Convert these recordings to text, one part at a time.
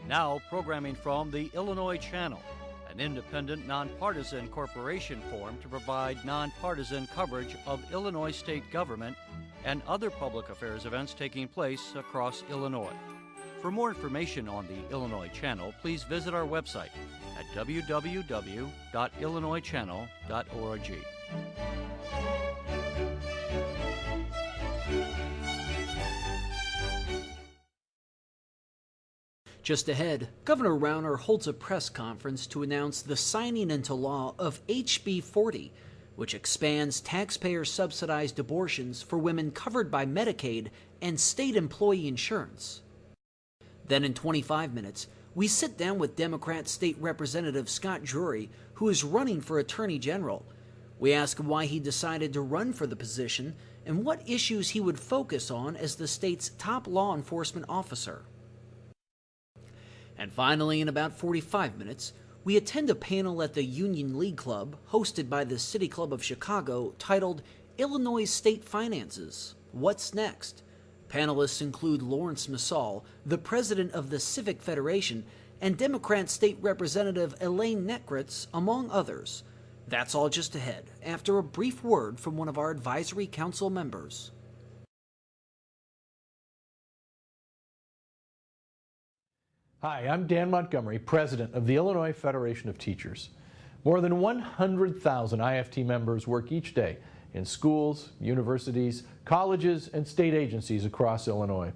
Now, programming from the Illinois Channel, an independent, nonpartisan corporation formed to provide nonpartisan coverage of Illinois state government and other public affairs events taking place across Illinois. For more information on the Illinois Channel, please visit our website at www.illinoischannel.org. Just ahead, Governor Rauner holds a press conference to announce the signing into law of HB 40, which expands taxpayer-subsidized abortions for women covered by Medicaid and state employee insurance. Then in 25 minutes, we sit down with Democrat State Representative Scott Drury, who is running for Attorney General. We ask why he decided to run for the position and what issues he would focus on as the state's top law enforcement officer. And finally, in about 45 minutes, we attend a panel at the Union League Club, hosted by the City Club of Chicago, titled Illinois State Finances, What's Next? Panelists include Lawrence Massall, the president of the Civic Federation, and Democrat State Representative Elaine Nekritz, among others. That's all just ahead, after a brief word from one of our advisory council members. Hi, I'm Dan Montgomery, president of the Illinois Federation of Teachers. More than 100,000 IFT members work each day in schools, universities, colleges, and state agencies across Illinois.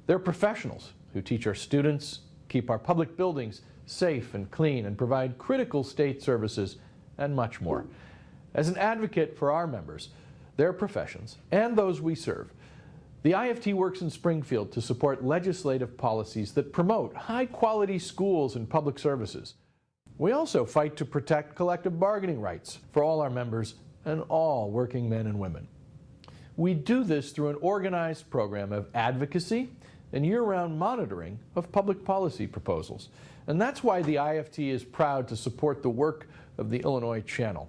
They're professionals who teach our students, keep our public buildings safe and clean, and provide critical state services, and much more. As an advocate for our members, their professions, and those we serve, the IFT works in Springfield to support legislative policies that promote high-quality schools and public services. We also fight to protect collective bargaining rights for all our members and all working men and women. We do this through an organized program of advocacy and year-round monitoring of public policy proposals. And that's why the IFT is proud to support the work of the Illinois Channel,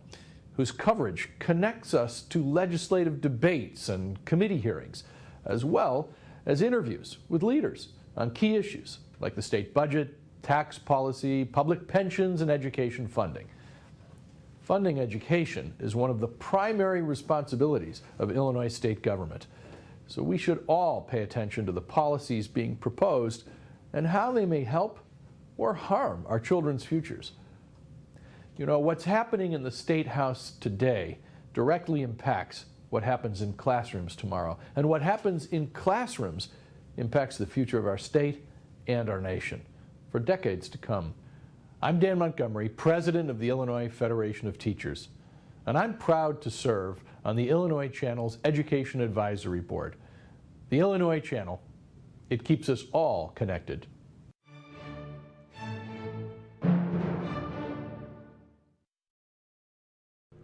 whose coverage connects us to legislative debates and committee hearings, as well as interviews with leaders on key issues like the state budget, tax policy, public pensions, and education funding. Funding education is one of the primary responsibilities of Illinois state government, so we should all pay attention to the policies being proposed and how they may help or harm our children's futures. You know, what's happening in the State House today directly impacts what happens in classrooms tomorrow. And what happens in classrooms impacts the future of our state and our nation for decades to come. I'm Dan Montgomery, president of the Illinois Federation of Teachers, and I'm proud to serve on the Illinois Channel's Education Advisory Board. The Illinois Channel, it keeps us all connected.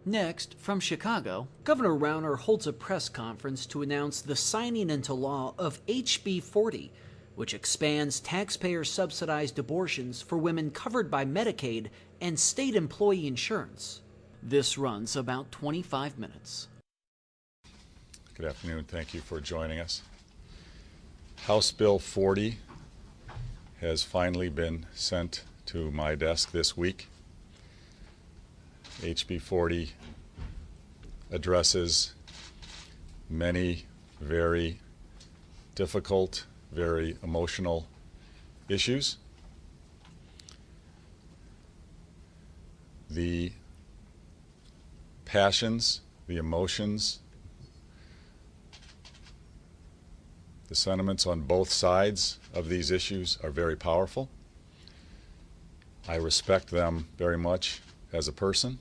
Next, from Chicago, Governor Rauner holds a press conference to announce the signing into law of HB 40, which expands taxpayer-subsidized abortions for women covered by Medicaid and state employee insurance. This runs about 25 minutes. Good afternoon. Thank you for joining us. House Bill 40 has finally been sent to my desk this week. HB 40 addresses many very difficult, very emotional issues. The passions, the emotions, the sentiments on both sides of these issues are very powerful. I respect them very much as a person.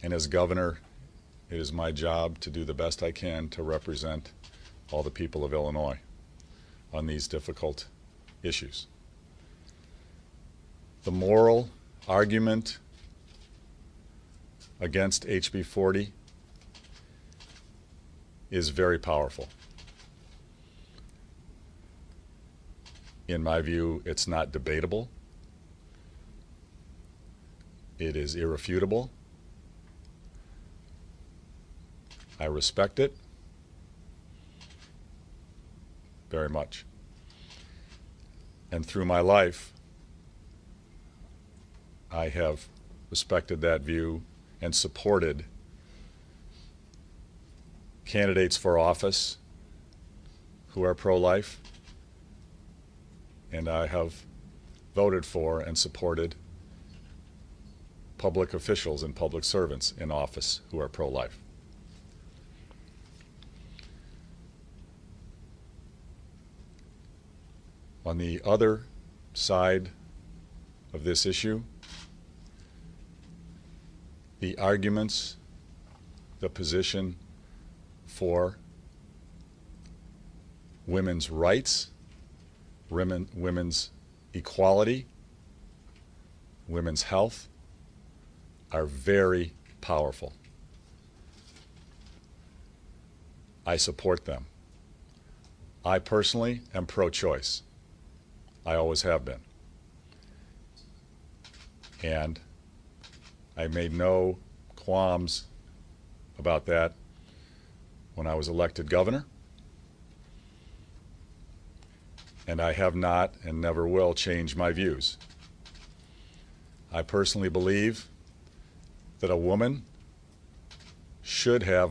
And as governor, it is my job to do the best I can to represent all the people of Illinois on these difficult issues. The moral argument against HB 40 is very powerful. In my view, it's not debatable. It is irrefutable. I respect it very much. And through my life, I have respected that view and supported candidates for office who are pro-life, and I have voted for and supported public officials and public servants in office who are pro-life. On the other side of this issue, the arguments, the position for women's rights, women's equality, women's health are very powerful. I support them. I personally am pro-choice. I always have been. And I made no qualms about that when I was elected governor. And I have not and never will change my views. I personally believe that a woman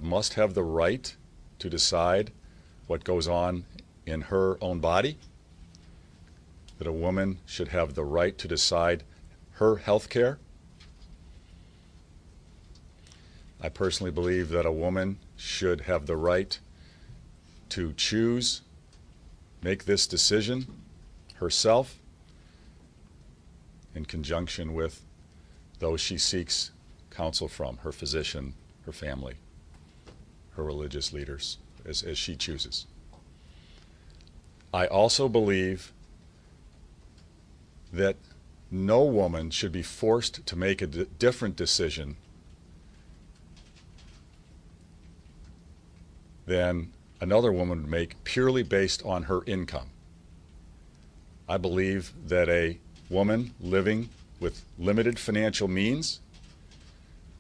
must have the right to decide what goes on in her own body, that a woman should have the right to decide her health care. I personally believe that a woman should have the right to choose, make this decision herself in conjunction with those she seeks counsel from, her physician, her family, her religious leaders, as she chooses. I also believe that no woman should be forced to make a different decision than another woman would make purely based on her income. I believe that a woman living with limited financial means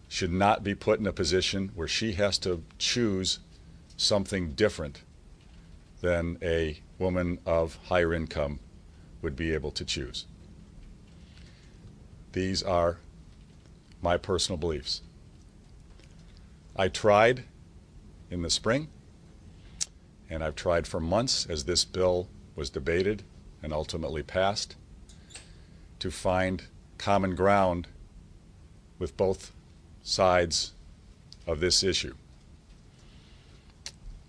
should not be put in a position where she has to choose something different than a woman of higher income would be able to choose. These are my personal beliefs. I tried in the spring, and I've tried for months as this bill was debated and ultimately passed, to find common ground with both sides of this issue.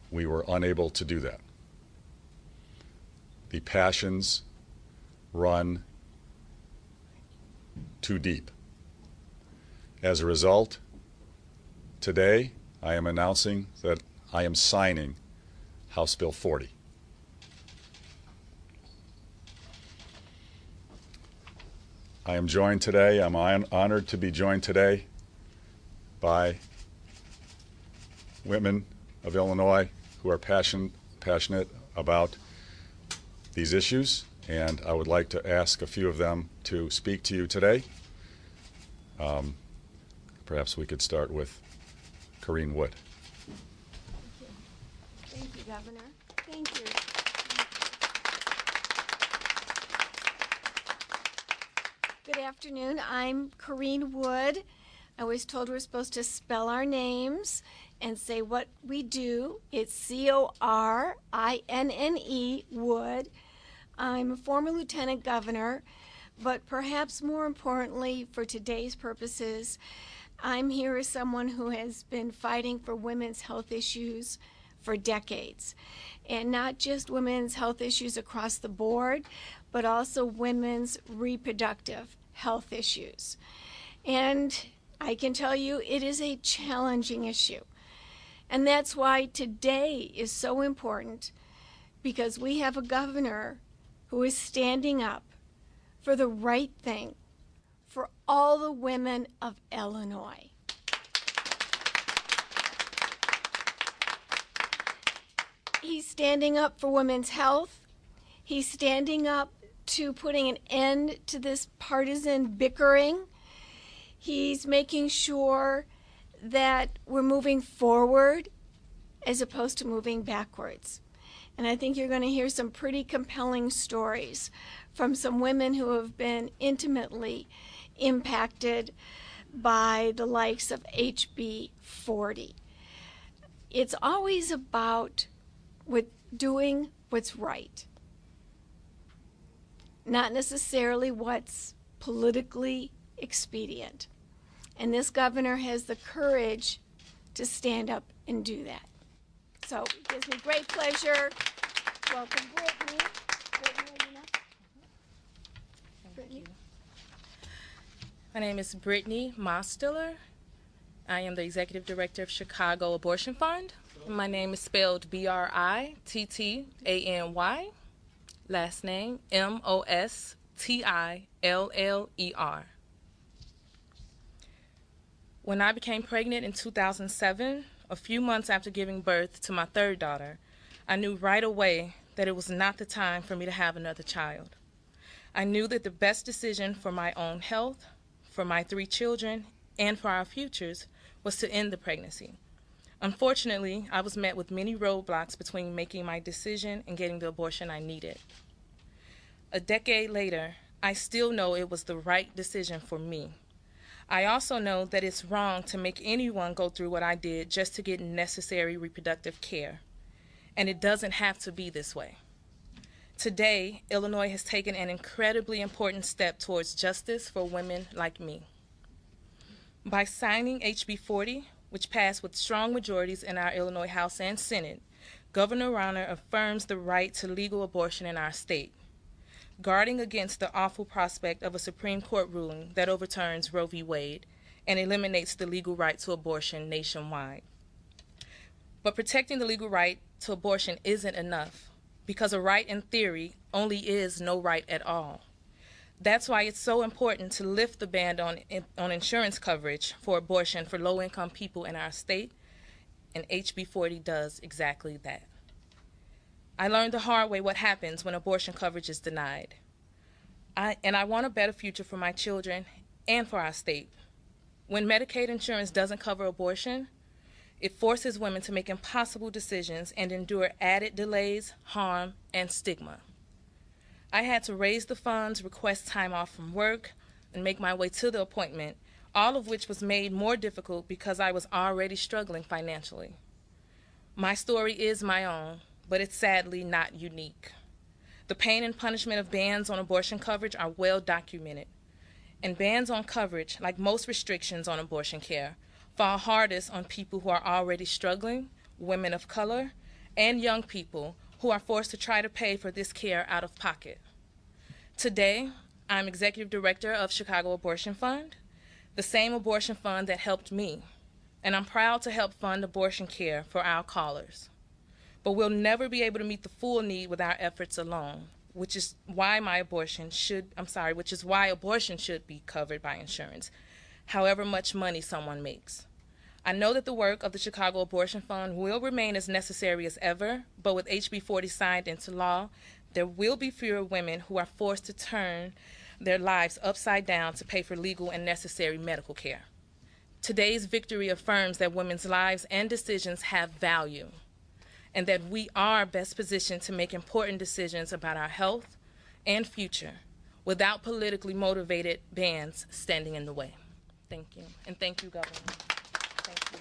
We were unable to do that. The passions run too deep. As a result, today I am announcing that I am signing House Bill 40. I am joined today, I'm honored to be joined today by women of Illinois who are passionate about these issues, and I would like to ask a few of them to speak to you today. Perhaps we could start with Corrine Wood. Thank you, Governor. Thank you. Good afternoon. I'm Corrine Wood. I was told we're supposed to spell our names and say what we do. It's C-O-R-I-N-N-E, Wood. I'm a former lieutenant governor, but perhaps more importantly for today's purposes, I'm here as someone who has been fighting for women's health issues for decades. And not just women's health issues across the board, but also women's reproductive health issues. And I can tell you it is a challenging issue. And that's why today is so important, because we have a governor who is standing up for the right thing for all the women of Illinois. He's standing up for women's health. He's standing up to putting an end to this partisan bickering. He's making sure that we're moving forward as opposed to moving backwards. And I think you're going to hear some pretty compelling stories from some women who have been intimately impacted by the likes of HB 40. It's always about doing what's right, not necessarily what's politically expedient. And this governor has the courage to stand up and do that. So it gives me great pleasure. Welcome, Brittany. Brittany. My name is Brittany Mostiller. I am the Executive Director of Chicago Abortion Fund. My name is spelled Brittany. Last name Mostiller. When I became pregnant in 2007, a few months after giving birth to my third daughter, I knew right away that it was not the time for me to have another child. I knew that the best decision for my own health, for my 3 children, and for our futures was to end the pregnancy. Unfortunately, I was met with many roadblocks between making my decision and getting the abortion I needed. A decade later, I still know it was the right decision for me. I also know that it's wrong to make anyone go through what I did just to get necessary reproductive care. And it doesn't have to be this way. Today, Illinois has taken an incredibly important step towards justice for women like me. By signing HB 40, which passed with strong majorities in our Illinois House and Senate, Governor Rauner affirms the right to legal abortion in our state, guarding against the awful prospect of a Supreme Court ruling that overturns Roe v. Wade and eliminates the legal right to abortion nationwide. But protecting the legal right to abortion isn't enough, because a right in theory only is no right at all. That's why it's so important to lift the ban on insurance coverage for abortion for low-income people in our state, and HB 40 does exactly that. I learned the hard way what happens when abortion coverage is denied. I want a better future for my children and for our state. When Medicaid insurance doesn't cover abortion, it forces women to make impossible decisions and endure added delays, harm, and stigma. I had to raise the funds, request time off from work, and make my way to the appointment, all of which was made more difficult because I was already struggling financially. My story is my own, but it's sadly not unique. The pain and punishment of bans on abortion coverage are well documented, and bans on coverage, like most restrictions on abortion care, fall hardest on people who are already struggling, women of color, and young people who are forced to try to pay for this care out of pocket. Today, I'm Executive Director of Chicago Abortion Fund, the same abortion fund that helped me, and I'm proud to help fund abortion care for our callers. But we'll never be able to meet the full need with our efforts alone, which is why abortion should be covered by insurance, however much money someone makes. I know that the work of the Chicago Abortion Fund will remain as necessary as ever, but with HB 40 signed into law, there will be fewer women who are forced to turn their lives upside down to pay for legal and necessary medical care. Today's victory affirms that women's lives and decisions have value, and that we are best positioned to make important decisions about our health and future without politically motivated bans standing in the way. Thank you, and thank you, Governor. Thank you.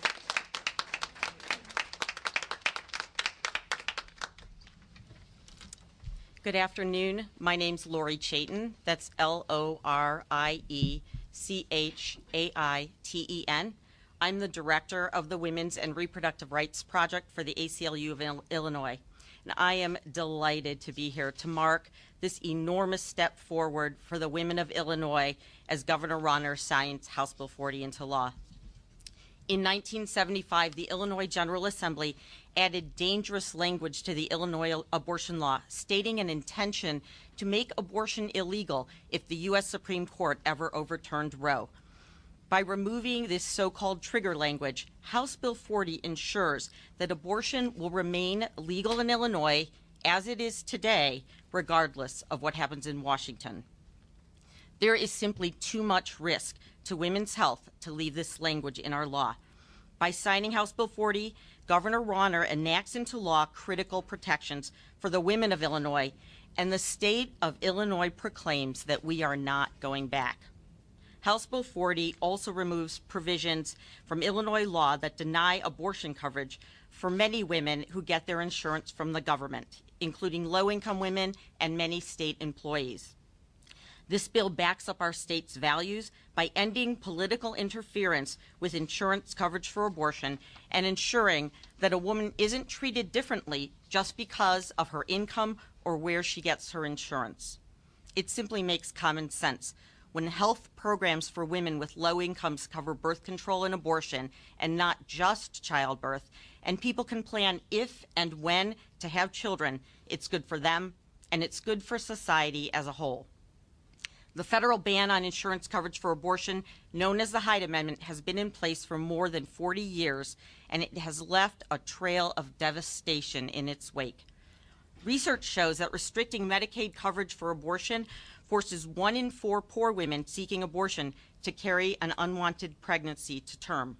Good afternoon. My name's Lori Chaitin. That's LorieChaiten. I'm the director of the Women's and Reproductive Rights Project for the ACLU of Illinois. And I am delighted to be here to mark this enormous step forward for the women of Illinois as Governor Rauner signed House Bill 40 into law. In 1975, the Illinois General Assembly added dangerous language to the Illinois abortion law, stating an intention to make abortion illegal if the U.S. Supreme Court ever overturned Roe. By removing this so-called trigger language, House Bill 40 ensures that abortion will remain legal in Illinois as it is today, regardless of what happens in Washington. There is simply too much risk to women's health to leave this language in our law. By signing House Bill 40, Governor Rauner enacts into law critical protections for the women of Illinois and the state of Illinois proclaims that we are not going back. House Bill 40 also removes provisions from Illinois law that deny abortion coverage for many women who get their insurance from the government, including low-income women and many state employees. This bill backs up our state's values by ending political interference with insurance coverage for abortion and ensuring that a woman isn't treated differently just because of her income or where she gets her insurance. It simply makes common sense. When health programs for women with low incomes cover birth control and abortion and not just childbirth, and people can plan if and when to have children, it's good for them and it's good for society as a whole. The federal ban on insurance coverage for abortion, known as the Hyde Amendment, has been in place for more than 40 years, and it has left a trail of devastation in its wake. Research shows that restricting Medicaid coverage for abortion forces 1 in 4 poor women seeking abortion to carry an unwanted pregnancy to term.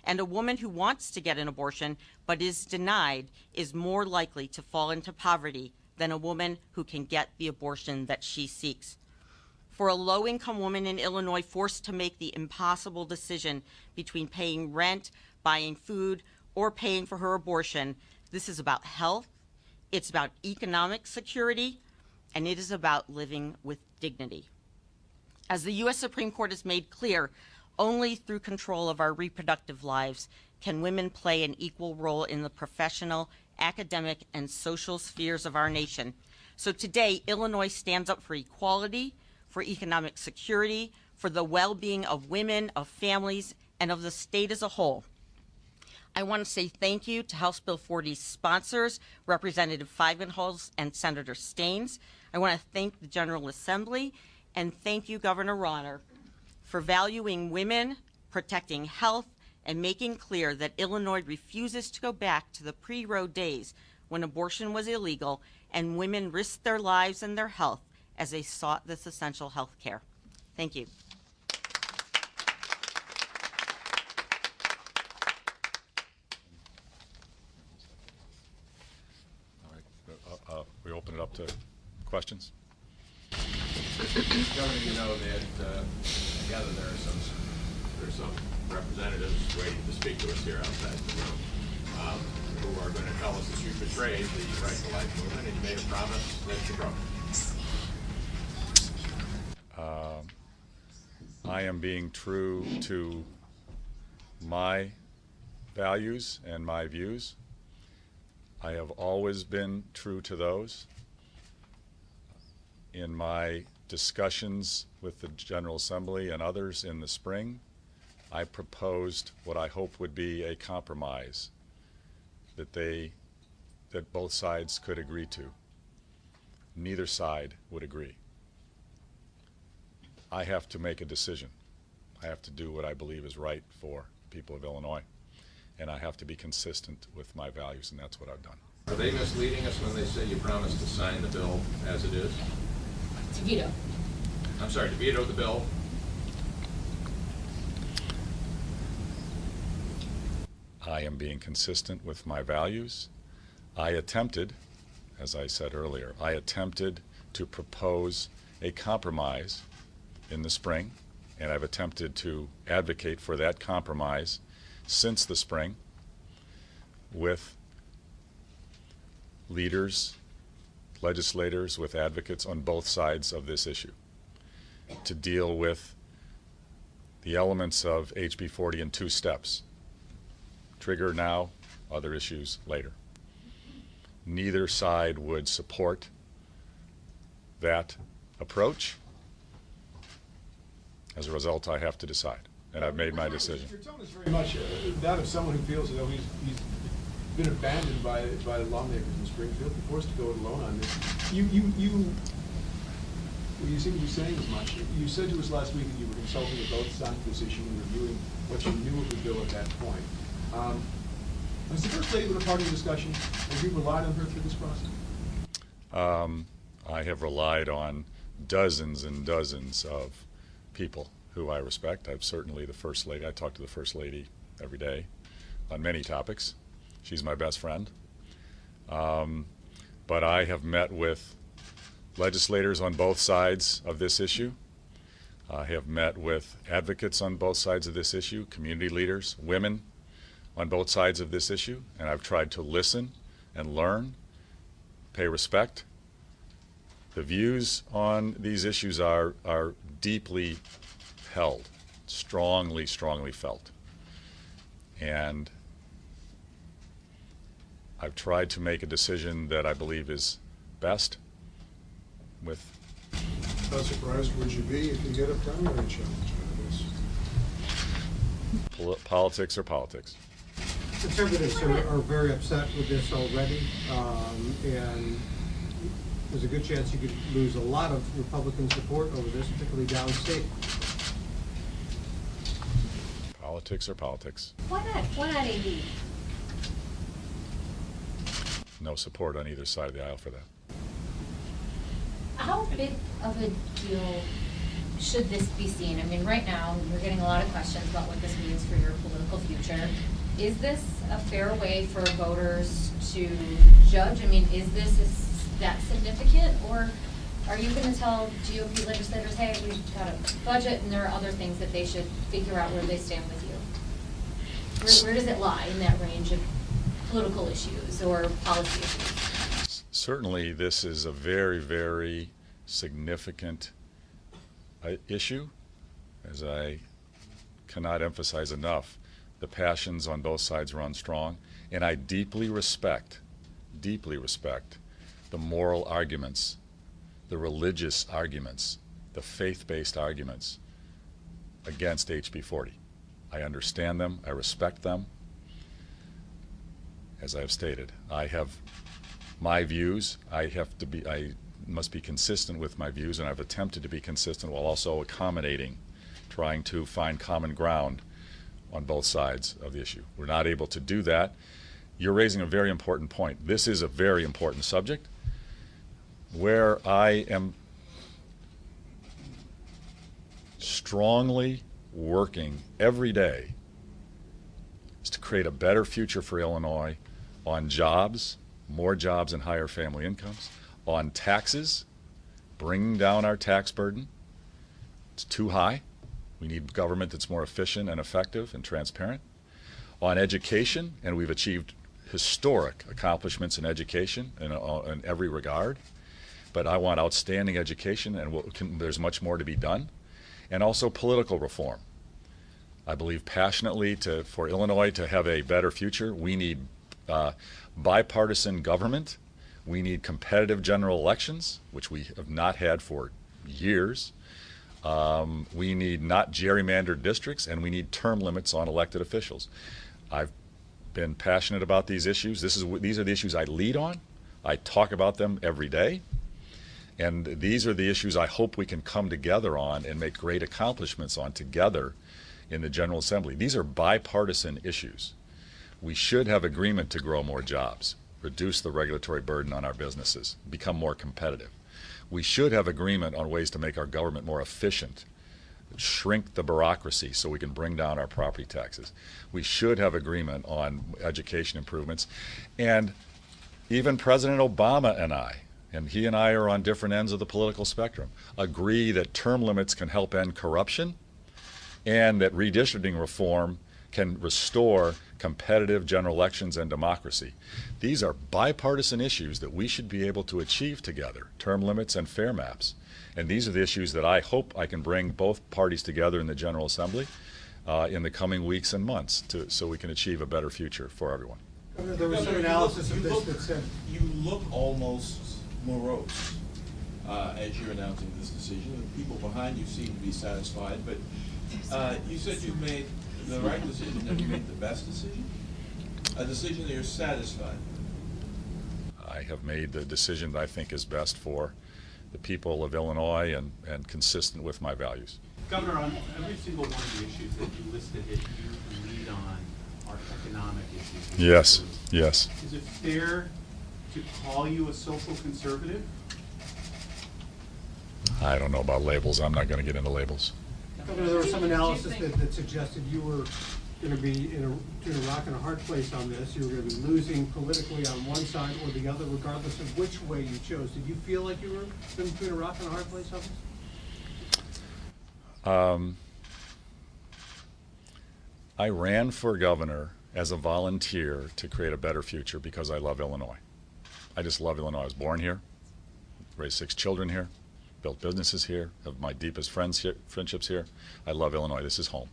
And a woman who wants to get an abortion but is denied is more likely to fall into poverty than a woman who can get the abortion that she seeks. For a low-income woman in Illinois forced to make the impossible decision between paying rent, buying food, or paying for her abortion, this is about health, it's about economic security, and it is about living with dignity. As the U.S. Supreme Court has made clear, only through control of our reproductive lives can women play an equal role in the professional, academic, and social spheres of our nation. So today, Illinois stands up for equality, for economic security, for the well-being of women, of families, and of the state as a whole. I want to say thank you to House Bill 40's sponsors, Representative Feigenholz and Senator Staines. I want to thank the General Assembly, and thank you, Governor Rauner, for valuing women, protecting health, and making clear that Illinois refuses to go back to the pre-Roe days when abortion was illegal and women risked their lives and their health as they sought this essential health care. Thank you. All right, we open it up to questions. Governor, you know that I gather there's some representatives waiting to speak to us here outside the room who are going to tell us that you betrayed the Right to Life movement and you made a promise that you broke. I am being true to my values and my views. I have always been true to those. In my discussions with the General Assembly and others in the spring, I proposed what I hope would be a compromise that both sides could agree to. Neither side would agree. I have to make a decision. I have to do what I believe is right for the people of Illinois, and I have to be consistent with my values, and that's what I've done. Are they misleading us when they say you promised to sign the bill as it is? To veto. I'm sorry, to veto the bill? I am being consistent with my values. I attempted, as I said earlier, I attempted to propose a compromise in the spring, and I've attempted to advocate for that compromise since the spring with leaders, legislators, with advocates on both sides of this issue to deal with the elements of HB 40 in 2 steps. Trigger now, other issues later. Neither side would support that approach. As a result, I have to decide, and I've made my decision. Your tone is very much that of someone who feels as though he's been abandoned by the lawmakers in Springfield, forced to go it alone on this. You seem to be saying as much. You said to us last week that you were consulting with both sides of this issue and reviewing what you knew of the bill at that point. Was the First Lady a part of the discussion? Have you relied on her through this process? I have relied on dozens and dozens of people who I respect. I've certainly the First Lady. I talk to the First Lady every day on many topics. She's my best friend. But I have met with legislators on both sides of this issue. I have met with advocates on both sides of this issue, community leaders, women on both sides of this issue, and I've tried to listen and learn, pay respect. The views on these issues are deeply held, strongly felt. And I've tried to make a decision that I believe is best with. How surprised would you be if you get a primary challenge out of this? Politics are politics. Conservatives are very upset with this already, and there's a good chance you could lose a lot of Republican support over this, particularly downstate. Politics are politics. Why not? Why not AD? No support on either side of the aisle for that. How big of a deal should this be seen? I mean, right now, we're getting a lot of questions about what this means for your political future. Is this a fair way for voters to judge? I mean, is that significant? Or are you going to tell GOP legislators, hey, we've got a budget and there are other things that they should figure out where they stand with you? Where does it lie in that range of political issues or policy issues? Certainly, this is a very, very significant issue. As I cannot emphasize enough, the passions on both sides run strong, and I deeply respect the moral arguments, the religious arguments, the faith-based arguments against HB 40. I understand them, I respect them. As I have stated, I have my views. I must be consistent with my views, and I've attempted to be consistent while also accommodating, trying to find common ground on both sides of the issue. We're not able to do that. You're raising a very important point. This is a very important subject where I am strongly working every day is to create a better future for Illinois on jobs, more jobs and higher family incomes, on taxes, bringing down our tax burden. It's too high. We need government that's more efficient and effective and transparent. On education, and we've achieved historic accomplishments in education in every regard, but I want outstanding education, and there's much more to be done. And also political reform. I believe passionately for Illinois to have a better future, we need bipartisan government. We need competitive general elections, which we have not had for years. We need not gerrymandered districts, and we need term limits on elected officials. I've been passionate about these issues. These are the issues I lead on. I talk about them every day. And these are the issues I hope we can come together on and make great accomplishments on together in the General Assembly. These are bipartisan issues. We should have agreement to grow more jobs, reduce the regulatory burden on our businesses, become more competitive. We should have agreement on ways to make our government more efficient, shrink the bureaucracy so we can bring down our property taxes. We should have agreement on education improvements. And even President Obama and he and I are on different ends of the political spectrum, agree that term limits can help end corruption and that redistricting reform can restore competitive general elections and democracy. These are bipartisan issues that we should be able to achieve together, term limits and fair maps. And these are the issues that I hope I can bring both parties together in the General Assembly in the coming weeks and months so we can achieve a better future for everyone. There was some analysis of this that said... You look almost morose as you're announcing this decision. The people behind you seem to be satisfied, but you said you made the right decision. Have you made the best decision? A decision that you're satisfied with? I have made the decision that I think is best for the people of Illinois and consistent with my values. Governor, on every single one of the issues that you listed that you lead on are economic issues. Yes, yes. Is it fair to call you a social conservative? I don't know about labels. I'm not going to get into labels. Governor, there was some analysis that suggested you were going to be between a rock and a hard place on this. You were going to be losing politically on one side or the other, regardless of which way you chose. Did you feel like you were between a rock and a hard place on this? I ran for governor as a volunteer to create a better future because I love Illinois. I just love Illinois. I was born here, raised 6 children here, built businesses here, have my deepest friendships here. I love Illinois. This is home.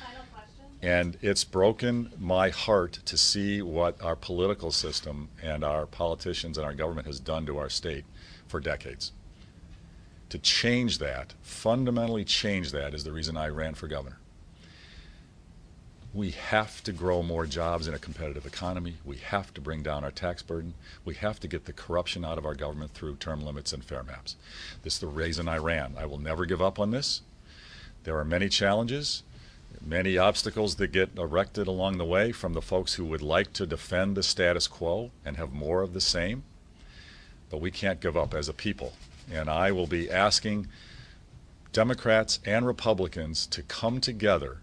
Final question. And it's broken my heart to see what our political system and our politicians and our government has done to our state for decades. To change that, fundamentally change that, is the reason I ran for governor. We have to grow more jobs in a competitive economy. We have to bring down our tax burden. We have to get the corruption out of our government through term limits and fair maps. This is the reason I ran. I will never give up on this. There are many challenges, many obstacles that get erected along the way from the folks who would like to defend the status quo and have more of the same. But we can't give up as a people. And I will be asking Democrats and Republicans to come together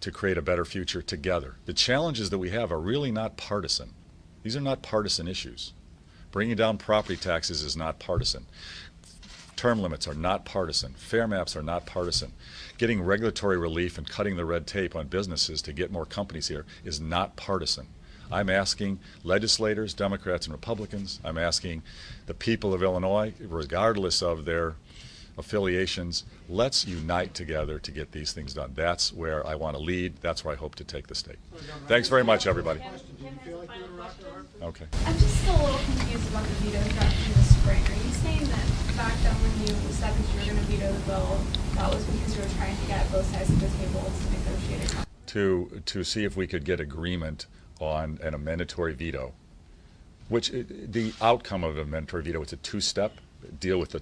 to create a better future together. The challenges that we have are really not partisan. These are not partisan issues. Bringing down property taxes is not partisan. Term limits are not partisan. Fair maps are not partisan. Getting regulatory relief and cutting the red tape on businesses to get more companies here is not partisan. I'm asking legislators, Democrats and Republicans, I'm asking the people of Illinois, regardless of their affiliations, let's unite together to get these things done. That's where I want to lead. That's where I hope to take the state. Thanks very much, everybody. Okay. I'm just still a little confused about the veto threat from the spring. Are you saying that back then when you said that you were going to veto the bill, that was because you were trying to get both sides of the table to negotiate a to see if we could get agreement on an mandatory veto, which the outcome of a mandatory veto is a 2-step deal with the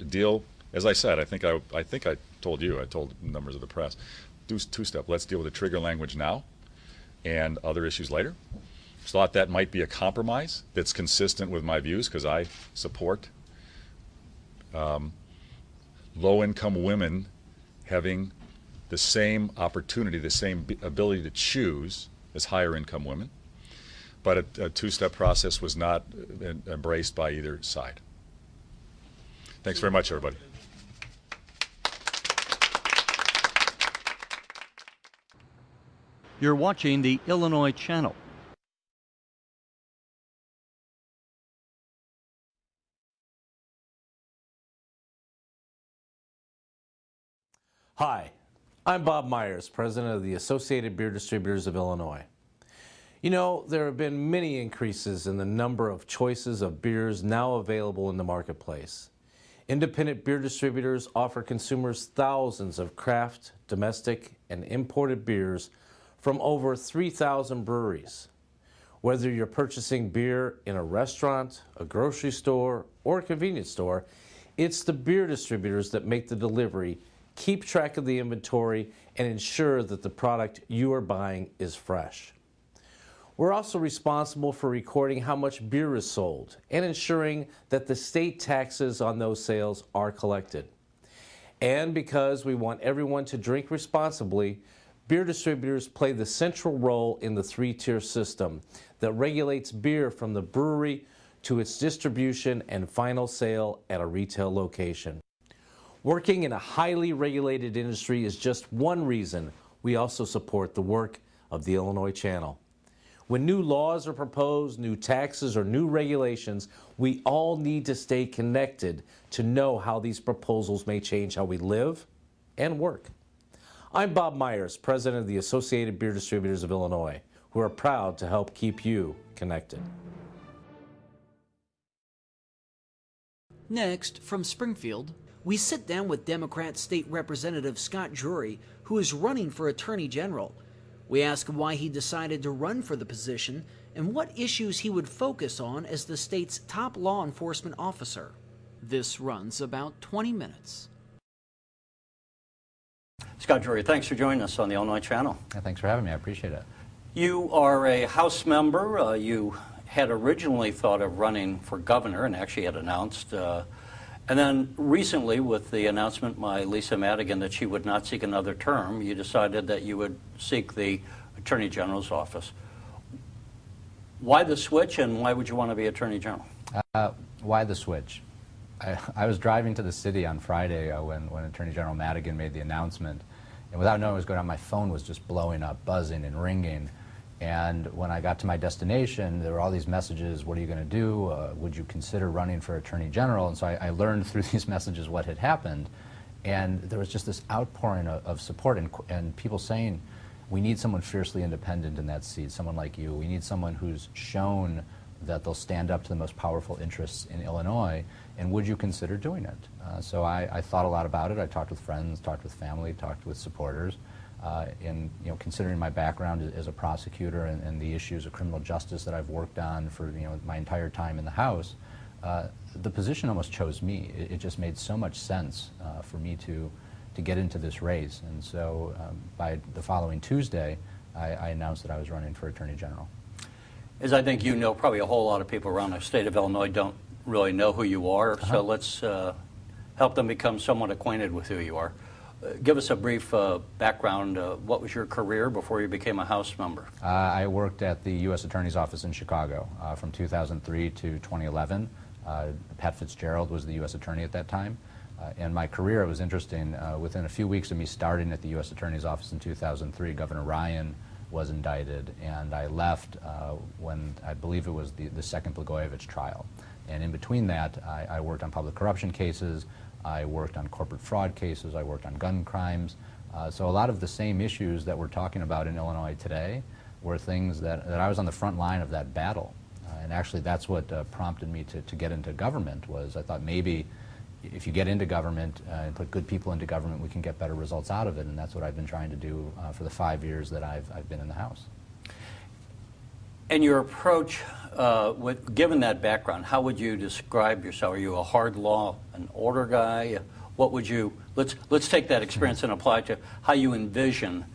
deal. As I said, I think I told you, I told members of the press, do 2-step. Let's deal with the trigger language now and other issues later. Thought that might be a compromise that's consistent with my views, because I support low-income women having the same opportunity, the same ability to choose as higher-income women. But a 2-step process was not embraced by either side. Thanks very much, everybody. You're watching the Illinois Channel. Hi, I'm Bob Myers, President of the Associated Beer Distributors of Illinois. You know, there have been many increases in the number of choices of beers now available in the marketplace. Independent beer distributors offer consumers thousands of craft, domestic, and imported beers from over 3,000 breweries. Whether you're purchasing beer in a restaurant, a grocery store, or a convenience store, it's the beer distributors that make the delivery, keep track of the inventory, and ensure that the product you are buying is fresh. We're also responsible for recording how much beer is sold and ensuring that the state taxes on those sales are collected. And because we want everyone to drink responsibly, beer distributors play the central role in the 3-tier system that regulates beer from the brewery to its distribution and final sale at a retail location. Working in a highly regulated industry is just one reason we also support the work of the Illinois Channel. When new laws are proposed, new taxes, or new regulations, we all need to stay connected to know how these proposals may change how we live and work. I'm Bob Myers, President of the Associated Beer Distributors of Illinois, who are proud to help keep you connected. Next, from Springfield, we sit down with Democrat State Representative Scott Drury, who is running for Attorney General. We ask why he decided to run for the position and what issues he would focus on as the state's top law enforcement officer. This runs about 20 minutes. Scott Drury, thanks for joining us on the Illinois Channel. Yeah, thanks for having me. I appreciate it. You are a House member. You had originally thought of running for governor and actually had announced And then recently, with the announcement by Lisa Madigan that she would not seek another term, you decided that you would seek the Attorney General's office. Why the switch, and why would you want to be Attorney General? Why the switch? I was driving to the city on Friday when Attorney General Madigan made the announcement, and without knowing what was going on, my phone was just blowing up, buzzing and ringing. And when I got to my destination, there were all these messages, what are you going to do? Would you consider running for Attorney General? And so I learned through these messages what had happened. And there was just this outpouring of support and people saying, we need someone fiercely independent in that seat, someone like you. We need someone who's shown that they'll stand up to the most powerful interests in Illinois, and would you consider doing it? So I thought a lot about it. I talked with friends, talked with family, talked with supporters. And considering my background as a prosecutor and the issues of criminal justice that I've worked on for my entire time in the House, the position almost chose me. It just made so much sense for me to get into this race. And so by the following Tuesday, I announced that I was running for Attorney General. As I think you know, probably a whole lot of people around the state of Illinois don't really know who you are, so let's help them become somewhat acquainted with who you are. Give us a brief background. What was your career before you became a House member? I worked at the U.S. Attorney's Office in Chicago from 2003 to 2011. Pat Fitzgerald was the U.S. Attorney at that time. And my career was interesting. Within a few weeks of me starting at the U.S. Attorney's Office in 2003, Governor Ryan was indicted, and I left when I believe it was the second Blagojevich trial. And in between that, I worked on public corruption cases, I worked on corporate fraud cases, I worked on gun crimes. So a lot of the same issues that we're talking about in Illinois today were things that I was on the front line of that battle. And actually that's what prompted me to get into government. Was I thought maybe if you get into government and put good people into government, we can get better results out of it. And that's what I've been trying to do for the 5 years that I've been in the House. And your approach, given that background, how would you describe yourself? Are you a hard law and order guy? What would you, let's take that experience and apply it to how you envision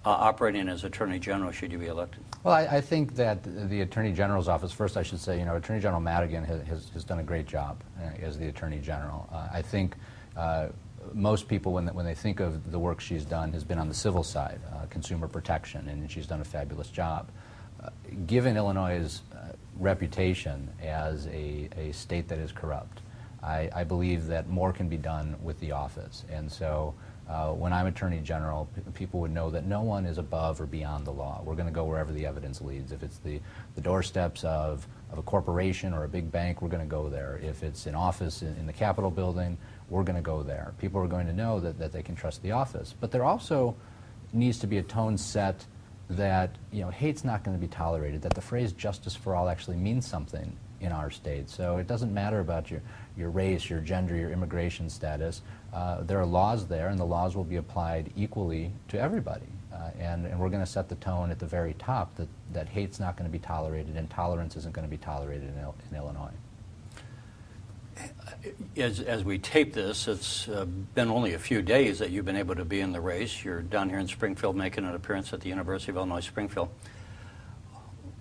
operating as Attorney General should you be elected. Well, I think that the Attorney General's office, first I should say, Attorney General Madigan has done a great job as the Attorney General. I think most people, when they think of the work she's done, has been on the civil side, consumer protection, and she's done a fabulous job. Given Illinois' reputation as a state that is corrupt, I believe that more can be done with the office. And so when I'm Attorney General, people would know that no one is above or beyond the law. We're going to go wherever the evidence leads. If it's the doorsteps of a corporation or a big bank, we're going to go there. If it's an office in the Capitol building, we're going to go there. People are going to know that they can trust the office. But there also needs to be a tone set that hate's not going to be tolerated, that the phrase justice for all actually means something in our state. So it doesn't matter about your race, your gender, your immigration status. There are laws there, and the laws will be applied equally to everybody. And we're going to set the tone at the very top that hate's not going to be tolerated and tolerance isn't going to be tolerated in Illinois. As we tape this, it's been only a few days that you've been able to be in the race. You're down here in Springfield making an appearance at the University of Illinois Springfield.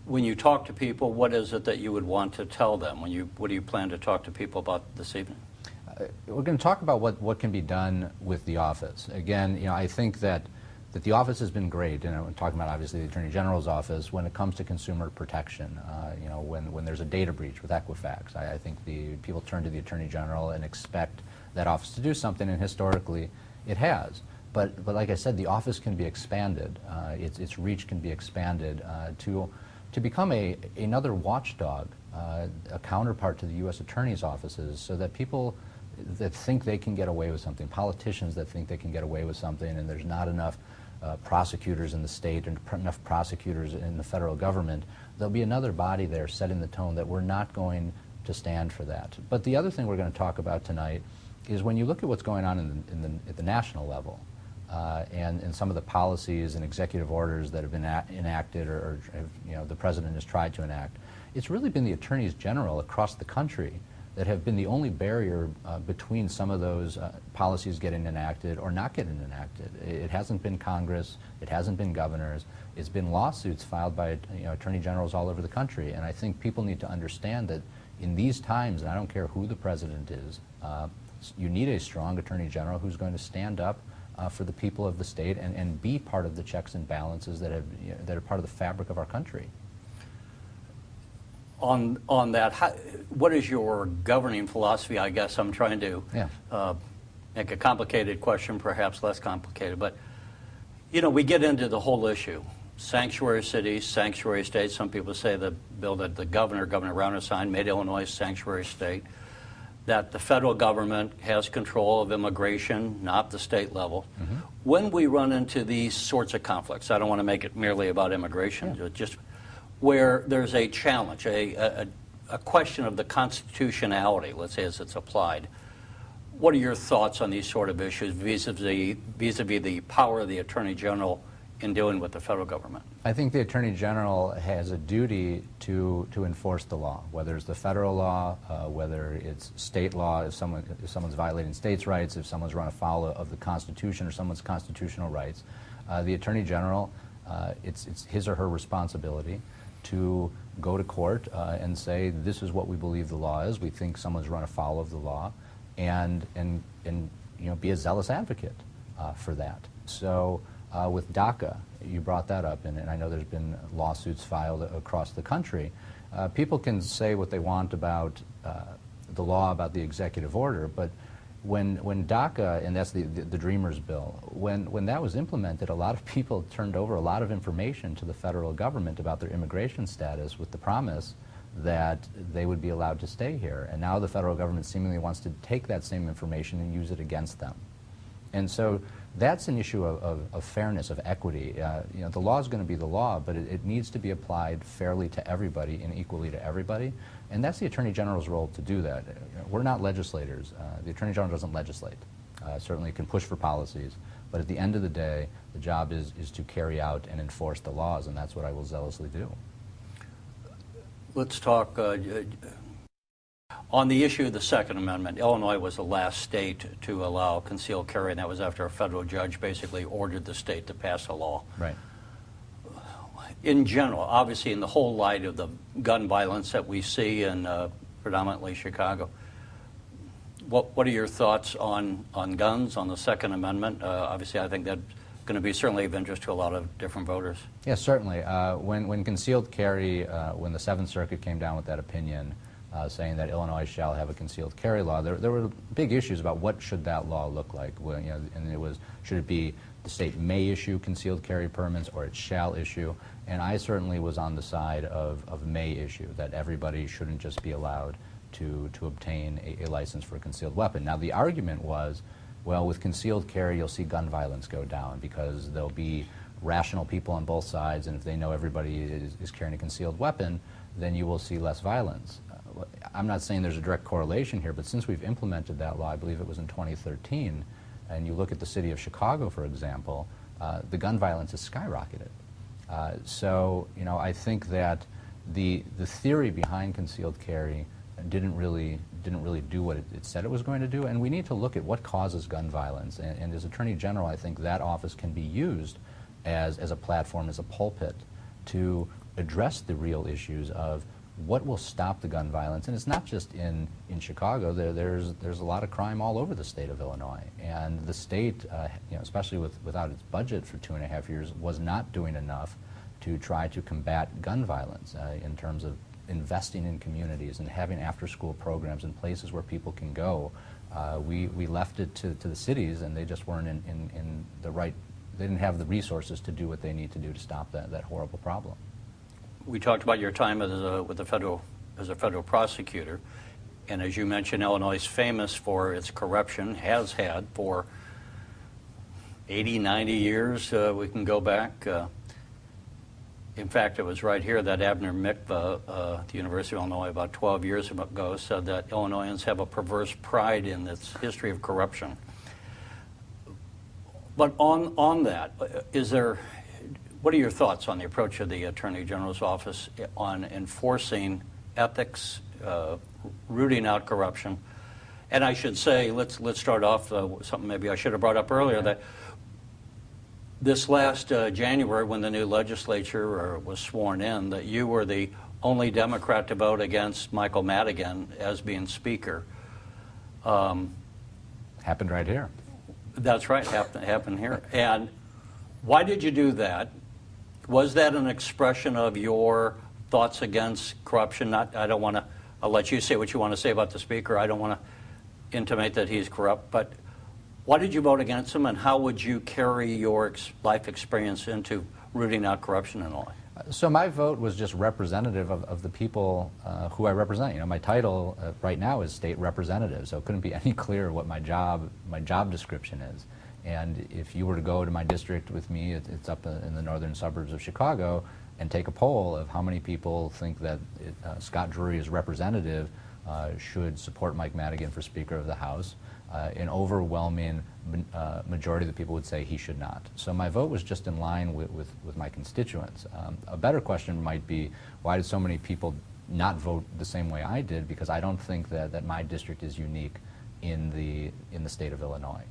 When you talk to people, what is it that you would want to tell them? What do you plan to talk to people about this evening? We're going to talk about what can be done with the office. Again, I think that the office has been great. We're talking about obviously the Attorney General's office when it comes to consumer protection. When there's a data breach with Equifax, I think the people turn to the Attorney General and expect that office to do something, and historically it has. But like I said, the office can be expanded. Its reach can be expanded to become another watchdog, a counterpart to the U.S. Attorney's offices, so that people that think they can get away with something, politicians that think they can get away with something, and there's not enough prosecutors in the state and enough prosecutors in the federal government, there'll be another body there setting the tone that we're not going to stand for that. But the other thing we're going to talk about tonight is when you look at what's going on at the national level, and some of the policies and executive orders that have been enacted or the president has tried to enact, it's really been the attorneys general across the country that have been the only barrier between some of those policies getting enacted or not getting enacted. It hasn't been Congress, it hasn't been governors, it's been lawsuits filed by attorney generals all over the country. And I think people need to understand that in these times, and I don't care who the president is, you need a strong Attorney General who's going to stand up for the people of the state and be part of the checks and balances that are part of the fabric of our country. On that, what is your governing philosophy? I guess I'm trying to make a complicated question perhaps less complicated, but we get into the whole issue. Sanctuary cities, sanctuary states. Some people say the bill that Governor Rauner signed made Illinois a sanctuary state, that the federal government has control of immigration, not the state level. Mm-hmm. When we run into these sorts of conflicts, I don't want to make it merely about immigration, just where there's a challenge, a question of the constitutionality, let's say, as it's applied. What are your thoughts on these sort of issues vis-a-vis the power of the Attorney General in dealing with the federal government? I think the Attorney General has a duty to enforce the law, whether it's the federal law, whether it's state law, if someone's violating states' rights, if someone's run afoul of the Constitution or someone's constitutional rights. The Attorney General, it's his or her responsibility to go to court and say, this is what we believe the law is, we think someone's run afoul of the law, and be a zealous advocate for that. So with DACA, you brought that up, and I know there's been lawsuits filed across the country. People can say what they want about the law, about the executive order, but when DACA, and that's the Dreamers bill, when that was implemented, a lot of people turned over a lot of information to the federal government about their immigration status with the promise that they would be allowed to stay here. And now the federal government seemingly wants to take that same information and use it against them. And so that's an issue of fairness, of equity. The law is going to be the law, but it needs to be applied fairly to everybody and equally to everybody. And that's the Attorney General's role to do that. We're not legislators. The Attorney General doesn't legislate. Certainly can push for policies, but at the end of the day, the job is to carry out and enforce the laws, and that's what I will zealously do. Let's talk on the issue of the Second Amendment. Illinois was the last state to allow concealed carry, and that was after a federal judge basically ordered the state to pass a law. Right. In general, obviously in the whole light of the gun violence that we see in predominantly Chicago, what are your thoughts on guns, on the Second Amendment? Obviously, I think that's going to be certainly of interest to a lot of different voters. Yes, certainly. When concealed carry, when the Seventh Circuit came down with that opinion, saying that Illinois shall have a concealed carry law, there were big issues about what should that law look like. Well, and it was, should it be the state may issue concealed carry permits or it shall issue? And I certainly was on the side of may issue, that everybody shouldn't just be allowed to obtain a license for a concealed weapon. Now the argument was, well, with concealed carry you'll see gun violence go down because there'll be rational people on both sides, and if they know everybody is carrying a concealed weapon, then you will see less violence. I'm not saying there's a direct correlation here, but since we've implemented that law, I believe it was in 2013, and you look at the city of Chicago, for example, the gun violence has skyrocketed. So, I think that the theory behind concealed carry didn't really do what it said it was going to do, and we need to look at what causes gun violence. And as Attorney General, I think that office can be used as a platform, as a pulpit, to address the real issues of what will stop the gun violence. And it's not just in Chicago. There's a lot of crime all over the state of Illinois, and the state, especially without its budget for 2.5 years, was not doing enough to try to combat gun violence in terms of investing in communities and having after-school programs in places where people can go. We left it to the cities, and they just weren't in the right. They didn't have the resources to do what they need to do to stop that horrible problem. We talked about your time as a federal prosecutor, and as you mentioned, Illinois is famous for its corruption, has had for 80, 90 years. We can go back. In fact, it was right here that Abner Mikva, at the University of Illinois, about 12 years ago, said that Illinoisans have a perverse pride in its history of corruption. But on that, what are your thoughts on the approach of the Attorney General's office on enforcing ethics, rooting out corruption? And I should say, let's start off something maybe I should have brought up earlier, that this last January, when the new legislature was sworn in, that you were the only Democrat to vote against Michael Madigan as being Speaker. Happened right here. That's right, happened here. And why did you do that? Was that an expression of your thoughts against corruption? I don't want to, I'll let you say what you want to say about the speaker. I don't want to intimate that he's corrupt, but why did you vote against him, and how would you carry your life experience into rooting out corruption in Illinois? So my vote was just representative of the people who I represent. You know, my title right now is state representative, so it couldn't be any clearer what my job description is. And if you were to go to my district with me, it's up in the northern suburbs of Chicago, and take a poll of how many people think that Scott Drury as representative should support Mike Madigan for Speaker of the House, an overwhelming majority of the people would say he should not. So my vote was just in line with my constituents. A better question might be, why did so many people not vote the same way I did? Because I don't think that my district is unique in the state of Illinois.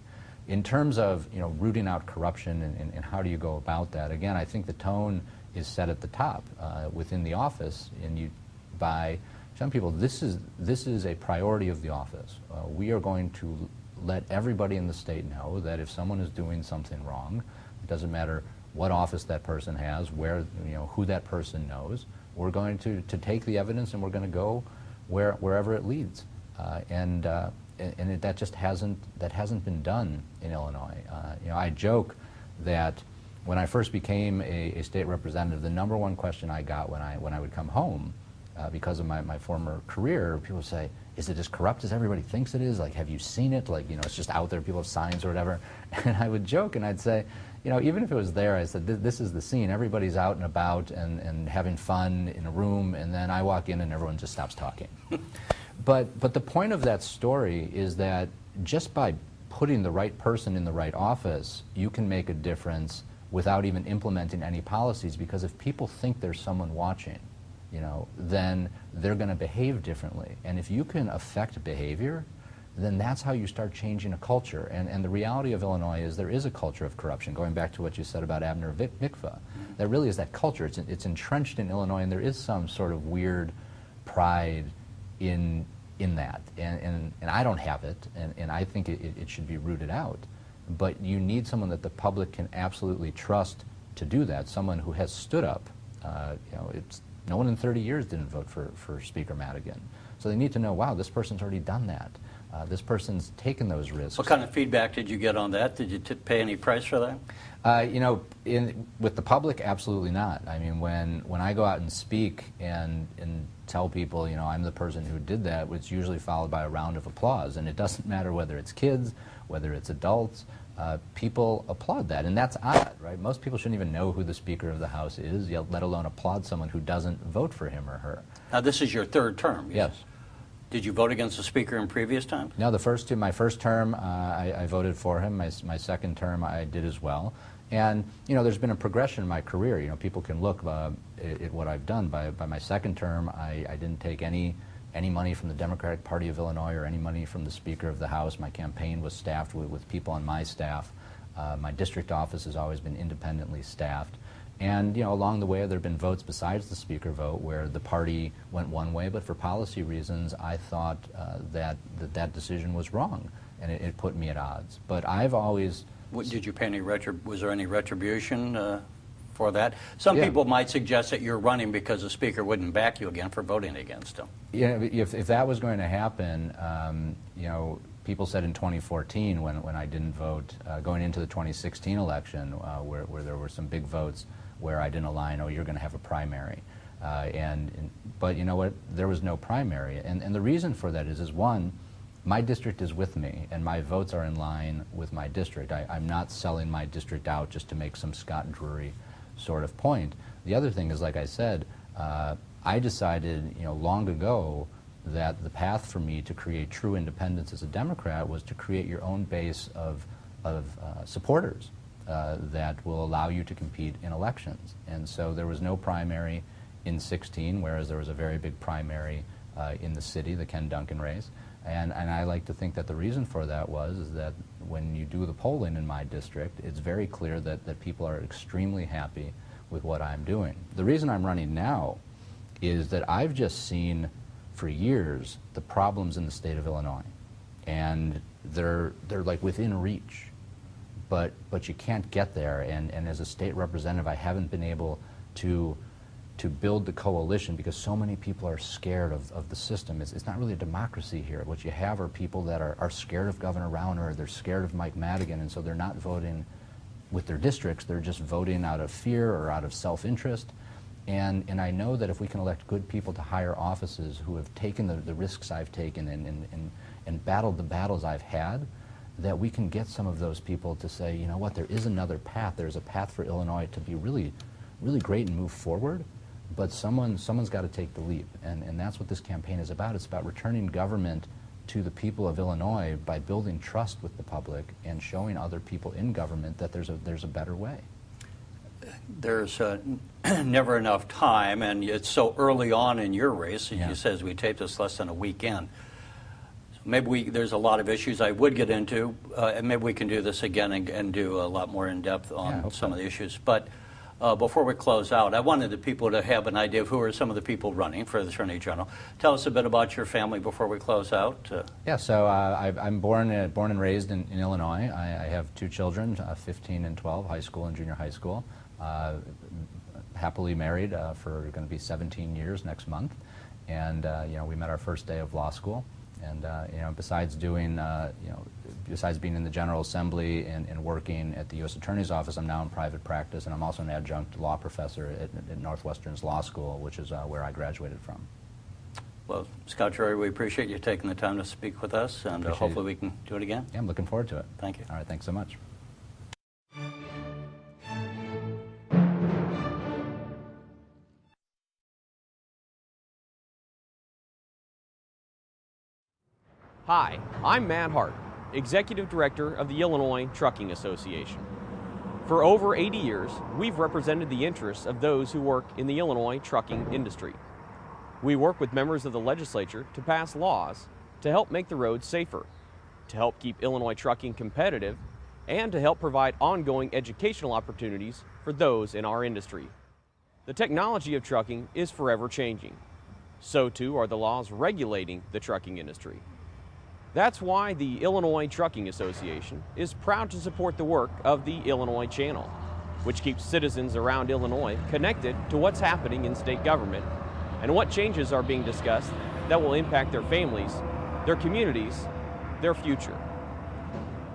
In terms of rooting out corruption and how do you go about that, again, I think the tone is set at the top within the office, and by some people, this is a priority of the office. We are going to let everybody in the state know that if someone is doing something wrong, it doesn't matter what office that person has, who that person knows. We're going to take the evidence and we're going to go wherever it leads. That just hasn't been done in Illinois. I joke that when I first became a state representative, the number one question I got when I would come home, because of my former career, people would say, is it as corrupt as everybody thinks it is? Like, have you seen it? Like, it's just out there, people have signs or whatever. And I would joke and I'd say, even if it was there, I said, this is the scene. Everybody's out and about and having fun in a room, and then I walk in and everyone just stops talking. But the point of that story is that just by putting the right person in the right office, you can make a difference without even implementing any policies, because if people think there's someone watching, then they're going to behave differently. And if you can affect behavior, then that's how you start changing a culture. And the reality of Illinois is there is a culture of corruption, going back to what you said about Abner Mikva. There really is that culture. It's entrenched in Illinois, and there is some sort of weird pride in that. And I don't have it, and I think it should be rooted out. But you need someone that the public can absolutely trust to do that, someone who has stood up. No one in 30 years didn't vote for Speaker Madigan. So they need to know, wow, this person's already done that. This person's taken those risks. What kind of feedback did you get on that? Did you pay any price for that? With the public, absolutely not. I mean, when I go out and speak and tell people, I'm the person who did that, it's usually followed by a round of applause. And it doesn't matter whether it's kids, whether it's adults. People applaud that, and that's odd, right? Most people shouldn't even know who the Speaker of the House is, let alone applaud someone who doesn't vote for him or her. Now, this is your third term. Yes. Did you vote against the Speaker in previous times? No, my first term, I voted for him. My second term, I did as well. And, there's been a progression in my career. People can look at what I've done. By my second term, I didn't take any money from the Democratic Party of Illinois or any money from the Speaker of the House. My campaign was staffed with people on my staff. My district office has always been independently staffed. And along the way there have been votes besides the Speaker vote where the party went one way, but for policy reasons I thought that decision was wrong, and it put me at odds. But I've always... Did you pay any was there any retribution for that? Some people might suggest that you're running because the Speaker wouldn't back you again for voting against him. If that was going to happen, people said in 2014 when I didn't vote, going into the 2016 election where there were some big votes where I didn't align, you're going to have a primary. But you know what, there was no primary. And the reason for that is one, my district is with me, and my votes are in line with my district. I'm not selling my district out just to make some Scott Drury sort of point. The other thing is, like I said, I decided long ago that the path for me to create true independence as a Democrat was to create your own base of supporters that will allow you to compete in elections. And so there was no primary in 16, whereas there was a very big primary in the city, the Ken Duncan race. And I like to think that the reason for that is that when you do the polling in my district, it's very clear that people are extremely happy with what I'm doing. The reason I'm running now is that I've just seen for years the problems in the state of Illinois. And they're like within reach, but you can't get there. And as a state representative, I haven't been able to build the coalition because so many people are scared of the system. It's not really a democracy here. What you have are people that are scared of Governor Rauner, they're scared of Mike Madigan, and so they're not voting with their districts, they're just voting out of fear or out of self-interest. And I know that if we can elect good people to higher offices who have taken the risks I've taken and battled the battles I've had, that we can get some of those people to say, you know what, there is another path. There's a path for Illinois to be really, really great and move forward. But someone's got to take the leap, and that's what this campaign is about. It's about returning government to the people of Illinois by building trust with the public and showing other people in government that there's a better way. There's never enough time, and it's so early on in your race. And Yeah. you said as we tape this less than a week in. So maybe there's a lot of issues I would get into, and maybe we can do this again and do a lot more in depth on some of the issues. But before we close out, I wanted the people to have an idea of who are some of the people running for the Attorney General. Tell us a bit about your family before we close out. Yeah, so I'm born and raised in Illinois. I have two children, 15 and 12, high school and junior high school. Happily married for going to be 17 years next month. And, you know, we met our first day of law school. And, you know, besides doing, besides being in the General Assembly and working at the U.S. Attorney's Office, I'm now in private practice, and I'm also an adjunct law professor at Northwestern's Law School, which is where I graduated from. Well, Scott Drury, we appreciate you taking the time to speak with us, and hopefully we can do it again. Yeah, I'm looking forward to it. Thank you. All right, thanks so much. Hi, I'm Matt Hart, Executive Director of the Illinois Trucking Association. For over 80 years, we've represented the interests of those who work in the Illinois trucking industry. We work with members of the legislature to pass laws to help make the roads safer, to help keep Illinois trucking competitive, and to help provide ongoing educational opportunities for those in our industry. The technology of trucking is forever changing. So too are the laws regulating the trucking industry. That's why the Illinois Trucking Association is proud to support the work of the Illinois Channel, which keeps citizens around Illinois connected to what's happening in state government and what changes are being discussed that will impact their families, their communities, their future.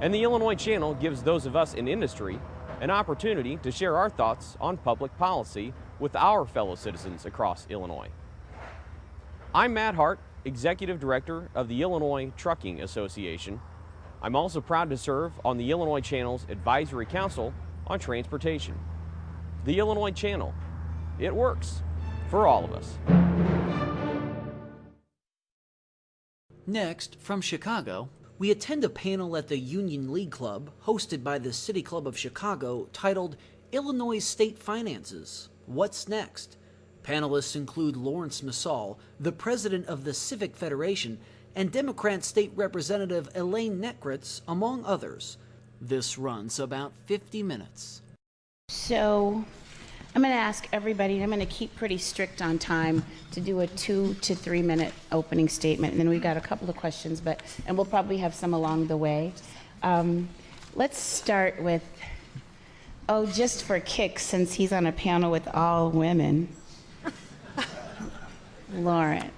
And the Illinois Channel gives those of us in industry an opportunity to share our thoughts on public policy with our fellow citizens across Illinois. I'm Matt Hart, Executive Director of the Illinois Trucking Association. I'm also proud to serve on the Illinois Channel's Advisory Council on Transportation. The Illinois Channel, it works for all of us. Next, from Chicago, we attend a panel at the Union League Club hosted by the City Club of Chicago titled Illinois State Finances, What's Next? Panelists include Lawrence Massall, the president of the Civic Federation, and Democrat State Representative Elaine Nekritz, among others. This runs about 50 minutes. So I'm going to ask everybody, and I'm going to keep pretty strict on time, to do a 2 to 3 minute opening statement. And then we've got a couple of questions, and we'll probably have some along the way. Let's start with, just for kicks, since he's on a panel with all women, Lauren.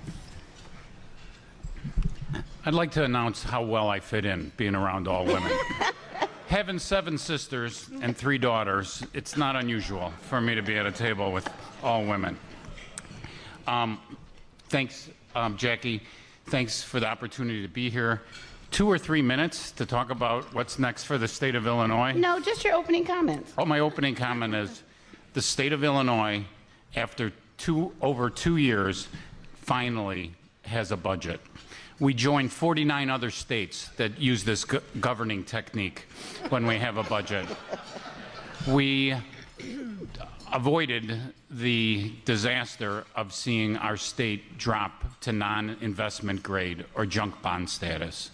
I'd like to announce how well I fit in being around all women. Having 7 sisters and 3 daughters, it's not unusual for me to be at a table with all women. Thanks, Jackie. Thanks for the opportunity to be here. 2 or 3 minutes to talk about what's next for the state of Illinois. No, just your opening comments. Oh, my opening comment is the state of Illinois, after over 2 years, finally has a budget. We joined 49 other states that use this governing technique when we have a budget. We avoided the disaster of seeing our state drop to non-investment grade or junk bond status.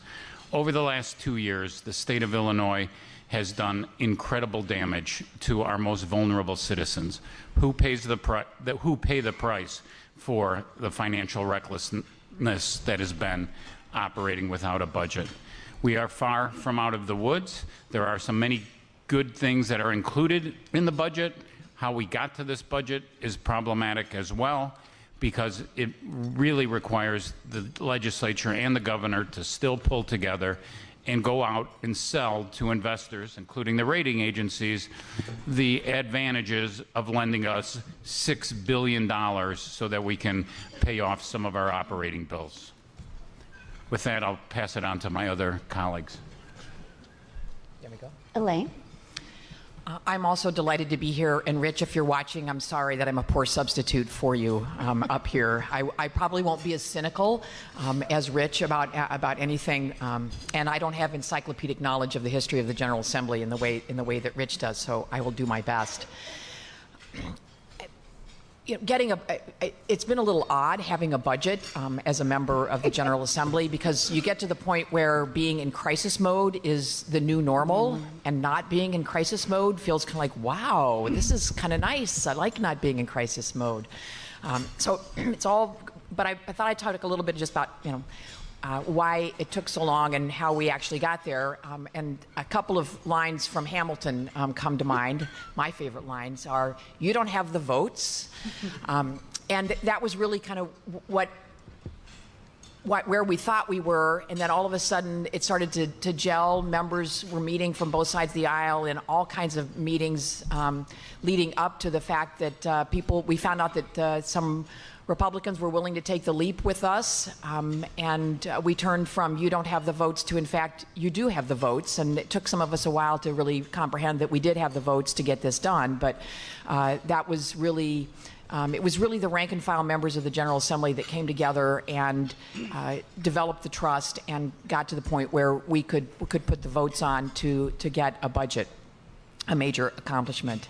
Over the last 2 years, the state of Illinois has done incredible damage to our most vulnerable citizens who pay the price for the financial recklessness that has been operating without a budget. We are far from out of the woods. There are so many good things that are included in the budget. How we got to this budget is problematic as well, because it really requires the legislature and the governor to still pull together and go out and sell to investors, including the rating agencies, the advantages of lending us $6 billion so that we can pay off some of our operating bills. With that, I'll pass it on to my other colleagues. There we go. Elaine. I'm also delighted to be here, and Rich, if you're watching, I'm sorry that I'm a poor substitute for you up here. I probably won't be as cynical as Rich about anything, and I don't have encyclopedic knowledge of the history of the General Assembly in the way that Rich does, so I will do my best. It's been a little odd having a budget as a member of the General Assembly, because you get to the point where being in crisis mode is the new normal, and not being in crisis mode feels kind of like, wow, this is kind of nice. I like not being in crisis mode. So it's all, but I thought I'd talk a little bit just about, why it took so long and how we actually got there. And a couple of lines from Hamilton come to mind. My favorite lines are, "You don't have the votes." And that was really kind of where we thought we were, and then all of a sudden it started to gel. Members were meeting from both sides of the aisle in all kinds of meetings leading up to the fact that we found out that some Republicans were willing to take the leap with us, and we turned from "you don't have the votes" to, in fact, "you do have the votes." And it took some of us a while to really comprehend that we did have the votes to get this done, but that was really, it was really the rank and file members of the General Assembly that came together and developed the trust and got to the point where we could put the votes on to get a budget, a major accomplishment.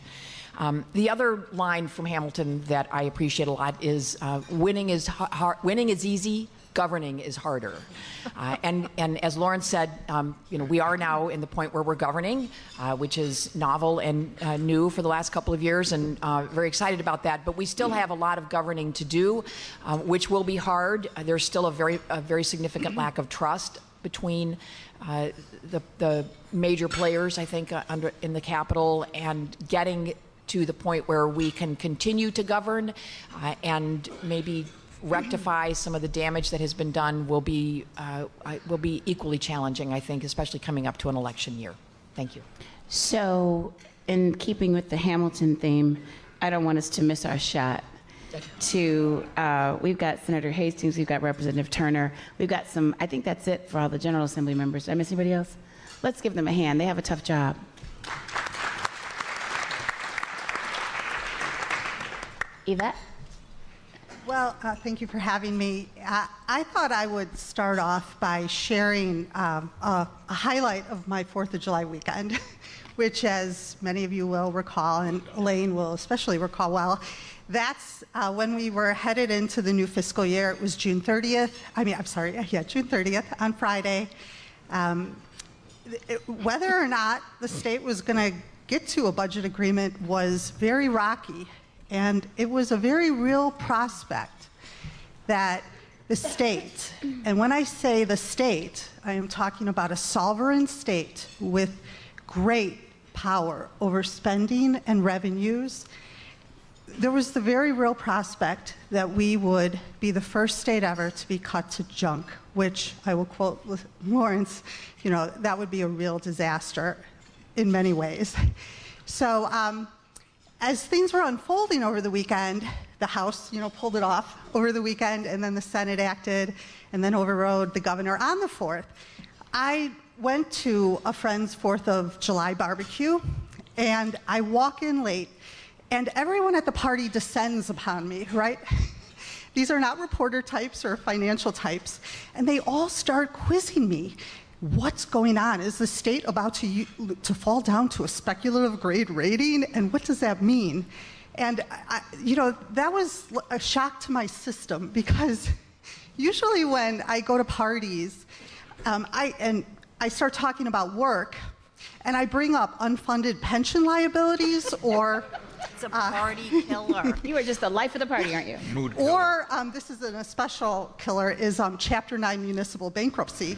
The other line from Hamilton that I appreciate a lot is winning is easy, governing is harder. And as Lauren said, we are now in the point where we're governing, which is novel and new for the last couple of years, and very excited about that. But we still have a lot of governing to do, which will be hard. There's still a very significant lack of trust between the major players, I think, in the Capitol, and getting to the point where we can continue to govern and maybe rectify some of the damage that has been done will be equally challenging, I think, especially coming up to an election year. Thank you. So, in keeping with the Hamilton theme, I don't want us to miss our shot. We've got Senator Hastings, we've got Representative Turner, we've got some, I think that's it for all the General Assembly members. Did I miss anybody else? Let's give them a hand. They have a tough job. Yvette? Well, thank you for having me. I thought I would start off by sharing a highlight of my 4th of July weekend, which, as many of you will recall, and Elaine will especially recall well, that's when we were headed into the new fiscal year. It was June 30th. June 30th on Friday. Whether or not the state was going to get to a budget agreement was very rocky. And it was a very real prospect that the state, and when I say the state, I am talking about a sovereign state with great power over spending and revenues. There was the very real prospect that we would be the first state ever to be cut to junk, which I will quote Lawrence, that would be a real disaster in many ways. So, as things were unfolding over the weekend, the House, pulled it off over the weekend, and then the Senate acted, and then overrode the governor on the 4th. I went to a friend's 4th of July barbecue, and I walk in late, and everyone at the party descends upon me, right? These are not reporter types or financial types, and they all start quizzing me. What's going on? Is the state about to fall down to a speculative grade rating? And what does that mean? And, that was a shock to my system, because usually when I go to parties, I start talking about work, and I bring up unfunded pension liabilities or... It's a party killer. You are just the life of the party, aren't you? Mood killer. Or, this is a special killer, is Chapter 9 municipal bankruptcy.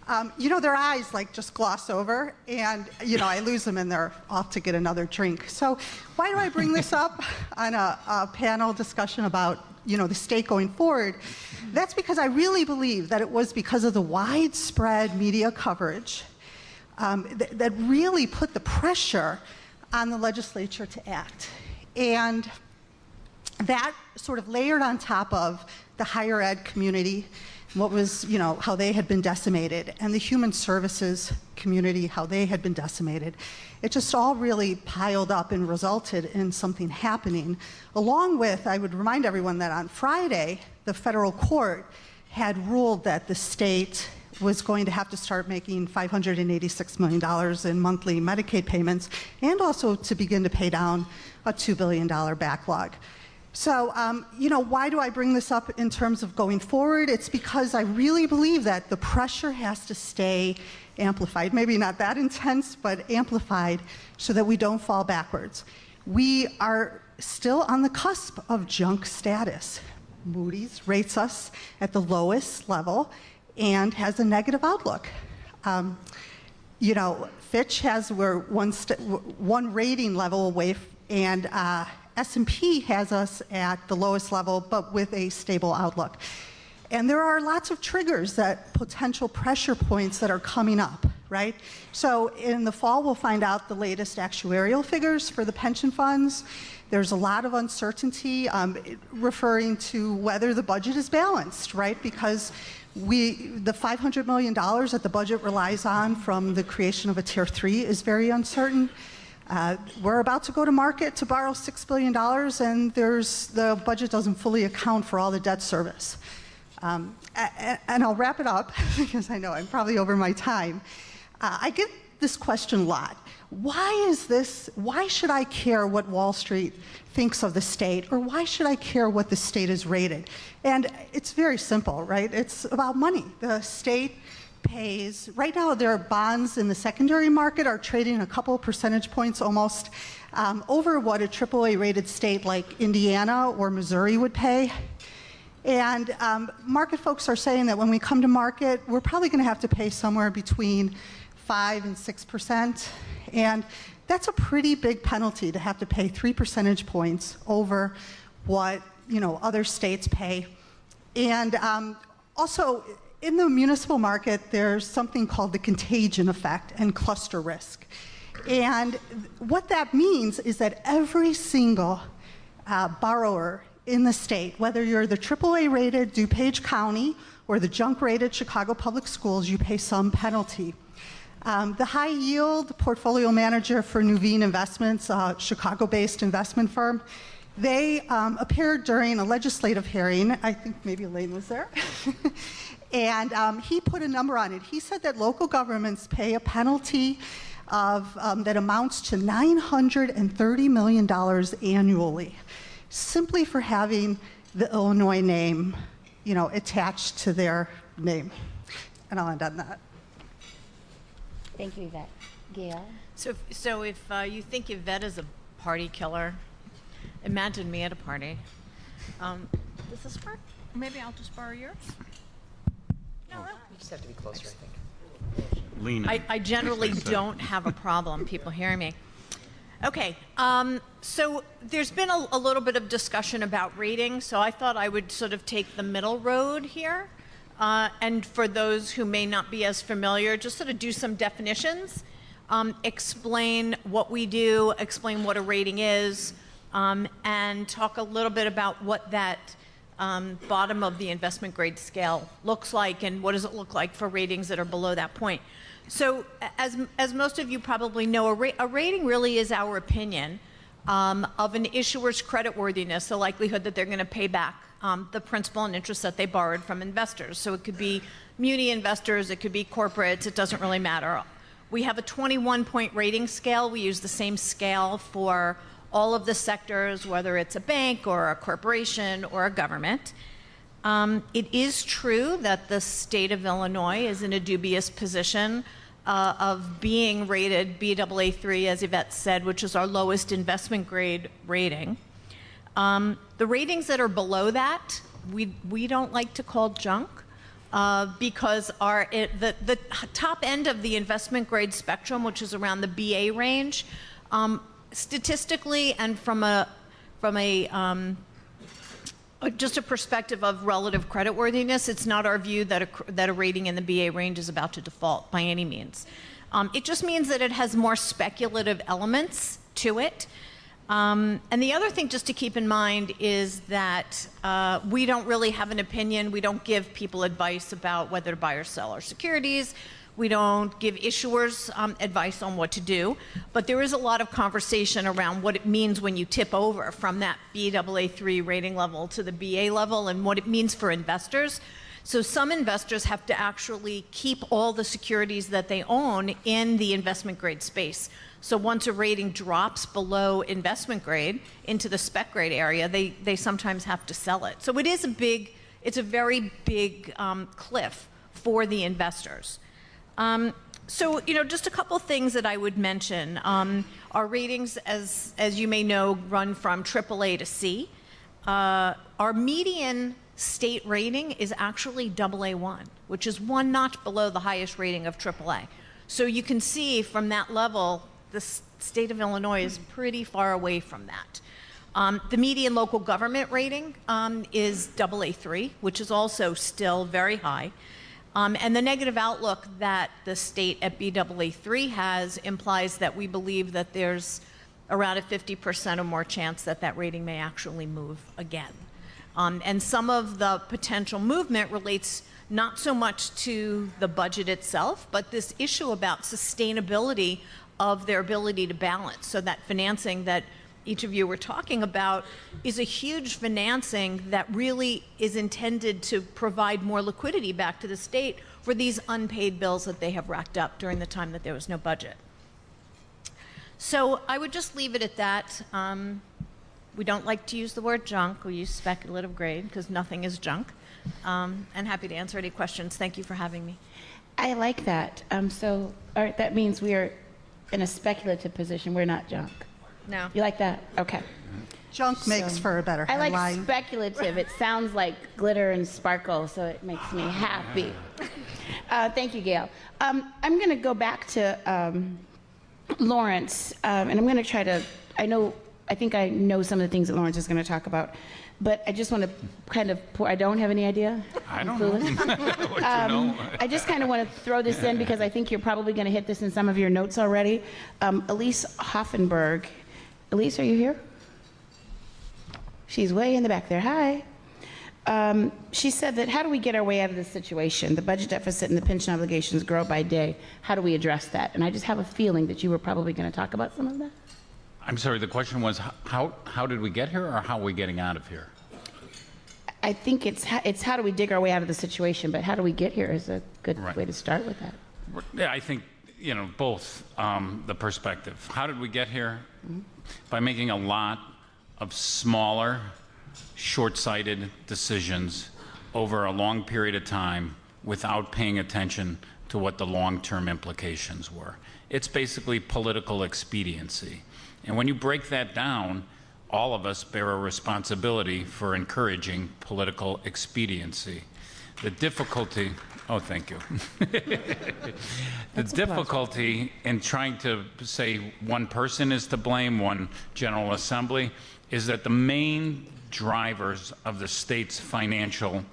Their eyes like just gloss over, and I lose them and they're off to get another drink. So why do I bring this up on a panel discussion about the state going forward? That's because I really believe that it was because of the widespread media coverage that really put the pressure on the legislature to act. And that sort of layered on top of the higher ed community, what was, how they had been decimated, and the human services community, how they had been decimated. It just all really piled up and resulted in something happening. Along with, I would remind everyone that on Friday, the federal court had ruled that the state was going to have to start making $586 million in monthly Medicaid payments, and also to begin to pay down a $2 billion backlog. So, why do I bring this up in terms of going forward? It's because I really believe that the pressure has to stay amplified. Maybe not that intense, but amplified so that we don't fall backwards. We are still on the cusp of junk status. Moody's rates us at the lowest level and has a negative outlook. Fitch has we're one rating level away, and S&P has us at the lowest level, but with a stable outlook. And there are lots of triggers, that potential pressure points that are coming up, right? So in the fall, we'll find out the latest actuarial figures for the pension funds. There's a lot of uncertainty referring to whether the budget is balanced, right? Because the $500 million that the budget relies on from the creation of a Tier 3 is very uncertain. We're about to go to market to borrow $6 billion, and the budget doesn't fully account for all the debt service. And I'll wrap it up, because I know I'm probably over my time. I get this question a lot. Why should I care what Wall Street thinks of the state, or why should I care what the state is rated? And it's very simple, right? It's about money. The state pays, right now their bonds in the secondary market are trading a couple percentage points almost over what a AAA rated state like Indiana or Missouri would pay. And market folks are saying that when we come to market, we're probably going to have to pay somewhere between 5 and 6%. And that's a pretty big penalty, to have to pay 3 percentage points over what other states pay. And also, in the municipal market, there's something called the contagion effect and cluster risk. And what that means is that every single borrower in the state, whether you're the AAA rated DuPage County or the junk rated Chicago Public Schools, you pay some penalty. The high yield portfolio manager for Nuveen Investments, a Chicago-based investment firm, they appeared during a legislative hearing. I think maybe Elaine was there. And he put a number on it. He said that local governments pay a penalty of that amounts to $930 million annually, simply for having the Illinois name, attached to their name. And I'll end on that. Thank you, Yvette. Gail? So if you think Yvette is a party killer, imagine me at a party. Does this work? Maybe I'll just borrow yours. No, You just have to be closer, I think. Lean in. I generally don't have a problem people hearing me. Okay, so there's been a little bit of discussion about ratings, so I thought I would sort of take the middle road here. And for those who may not be as familiar, just sort of do some definitions, explain what we do, explain what a rating is, and talk a little bit about what that bottom of the investment grade scale looks like, and what does it look like for ratings that are below that point. So as most of you probably know, a rating really is our opinion of an issuer's creditworthiness, the likelihood that they're going to pay back the principal and interest that they borrowed from investors. So it could be muni investors, it could be corporates, it doesn't really matter. We have a 21-point rating scale. We use the same scale for all of the sectors, whether it's a bank or a corporation or a government. It is true that the state of Illinois is in a dubious position of being rated Baa3, as Yvette said, which is our lowest investment grade rating. The ratings that are below that, we don't like to call junk. because the top end of the investment grade spectrum, which is around the BA range, statistically and from just a perspective of relative creditworthiness, it's not our view that a rating in the BA range is about to default by any means. It just means that it has more speculative elements to it. And the other thing just to keep in mind is that we don't really have an opinion. We don't give people advice about whether to buy or sell our securities. We don't give issuers advice on what to do. But there is a lot of conversation around what it means when you tip over from that Baa3 rating level to the BA level and what it means for investors. So some investors have to actually keep all the securities that they own in the investment grade space. So once a rating drops below investment grade into the spec grade area, they sometimes have to sell it. So it's a very big cliff for the investors. So, just a couple things that I would mention. Our ratings, as you may know, run from AAA to C. Our median state rating is actually AA1, which is one notch below the highest rating of AAA. So you can see from that level, the state of Illinois is pretty far away from that. The median local government rating is AA3, which is also still very high. And the negative outlook that the state at Baa3 has implies that we believe that there's around a 50% or more chance that that rating may actually move again. And some of the potential movement relates not so much to the budget itself, but this issue about sustainability of their ability to balance. So that financing that each of you were talking about is a huge financing that really is intended to provide more liquidity back to the state for these unpaid bills that they have racked up during the time that there was no budget. So I would just leave it at that. We don't like to use the word junk. We use speculative grade because nothing is junk. And happy to answer any questions. Thank you for having me. I like that. So all right, that means we are in a speculative position. We're not junk. No. You like that? Okay. Junk makes for a better I headline. like speculative. It sounds like glitter and sparkle, so it makes me happy. Thank you, Gail. I'm going to go back to Lawrence, and I'm going to try to, I think I know some of the things that Lawrence is going to talk about, but I just want to kind of I don't have any idea. I don't know. What you know. I just kind of want to throw this in because I think you're probably going to hit this in some of your notes already. Elise Hoffenberg. Elise, are you here? She's way in the back there. Hi. She said that how do we get our way out of this situation? The budget deficit and the pension obligations grow by day. How do we address that? And I just have a feeling that you were probably going to talk about some of that. I'm sorry, the question was how did we get here or how are we getting out of here? I think it's how do we dig our way out of the situation, but how do we get here is a good way to start with that. Yeah, I think, both the perspective. How did we get here? Mm-hmm. By making a lot of smaller, short-sighted decisions over a long period of time without paying attention to what the long-term implications were. It's basically political expediency. And when you break that down, all of us bear a responsibility for encouraging political expediency. The difficulty, oh, thank you. The difficulty in trying to say one person is to blame, one General Assembly, is that the main drivers of the state's financial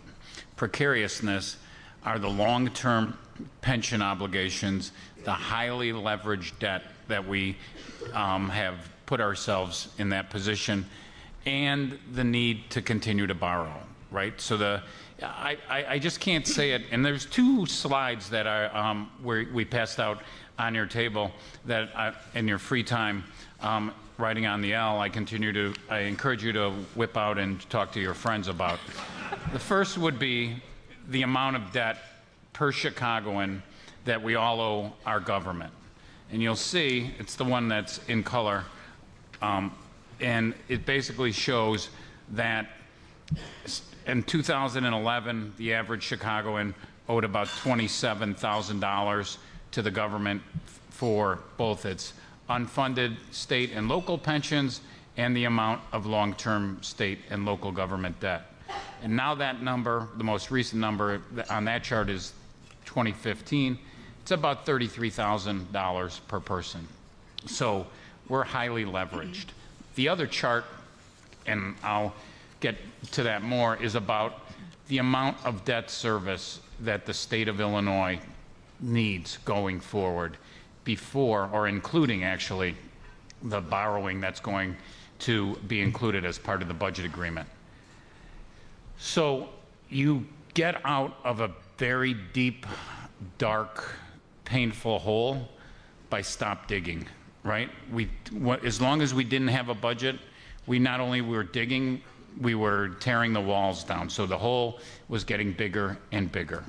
precariousness are the long-term pension obligations, the highly leveraged debt that we have put ourselves in that position, and the need to continue to borrow, right? So I just can't say it. And there's two slides that are we passed out on your table that in your free time, writing on the L, I encourage you to whip out and talk to your friends about. The first would be the amount of debt per Chicagoan that we all owe our government. And you'll see, it's the one that's in color, and it basically shows that in 2011, the average Chicagoan owed about $27,000 to the government for both its unfunded state and local pensions and the amount of long-term state and local government debt. And now that number, the most recent number on that chart is 2015. It's about $33,000 per person. So we're highly leveraged. The other chart, and I'll get to that more, is about the amount of debt service that the state of Illinois needs going forward before, or including actually, the borrowing that's going to be included as part of the budget agreement. So you get out of a very deep, dark, painful hole by stop digging, right? As long as we didn't have a budget, we not only were digging, we were tearing the walls down. So the hole was getting bigger and bigger.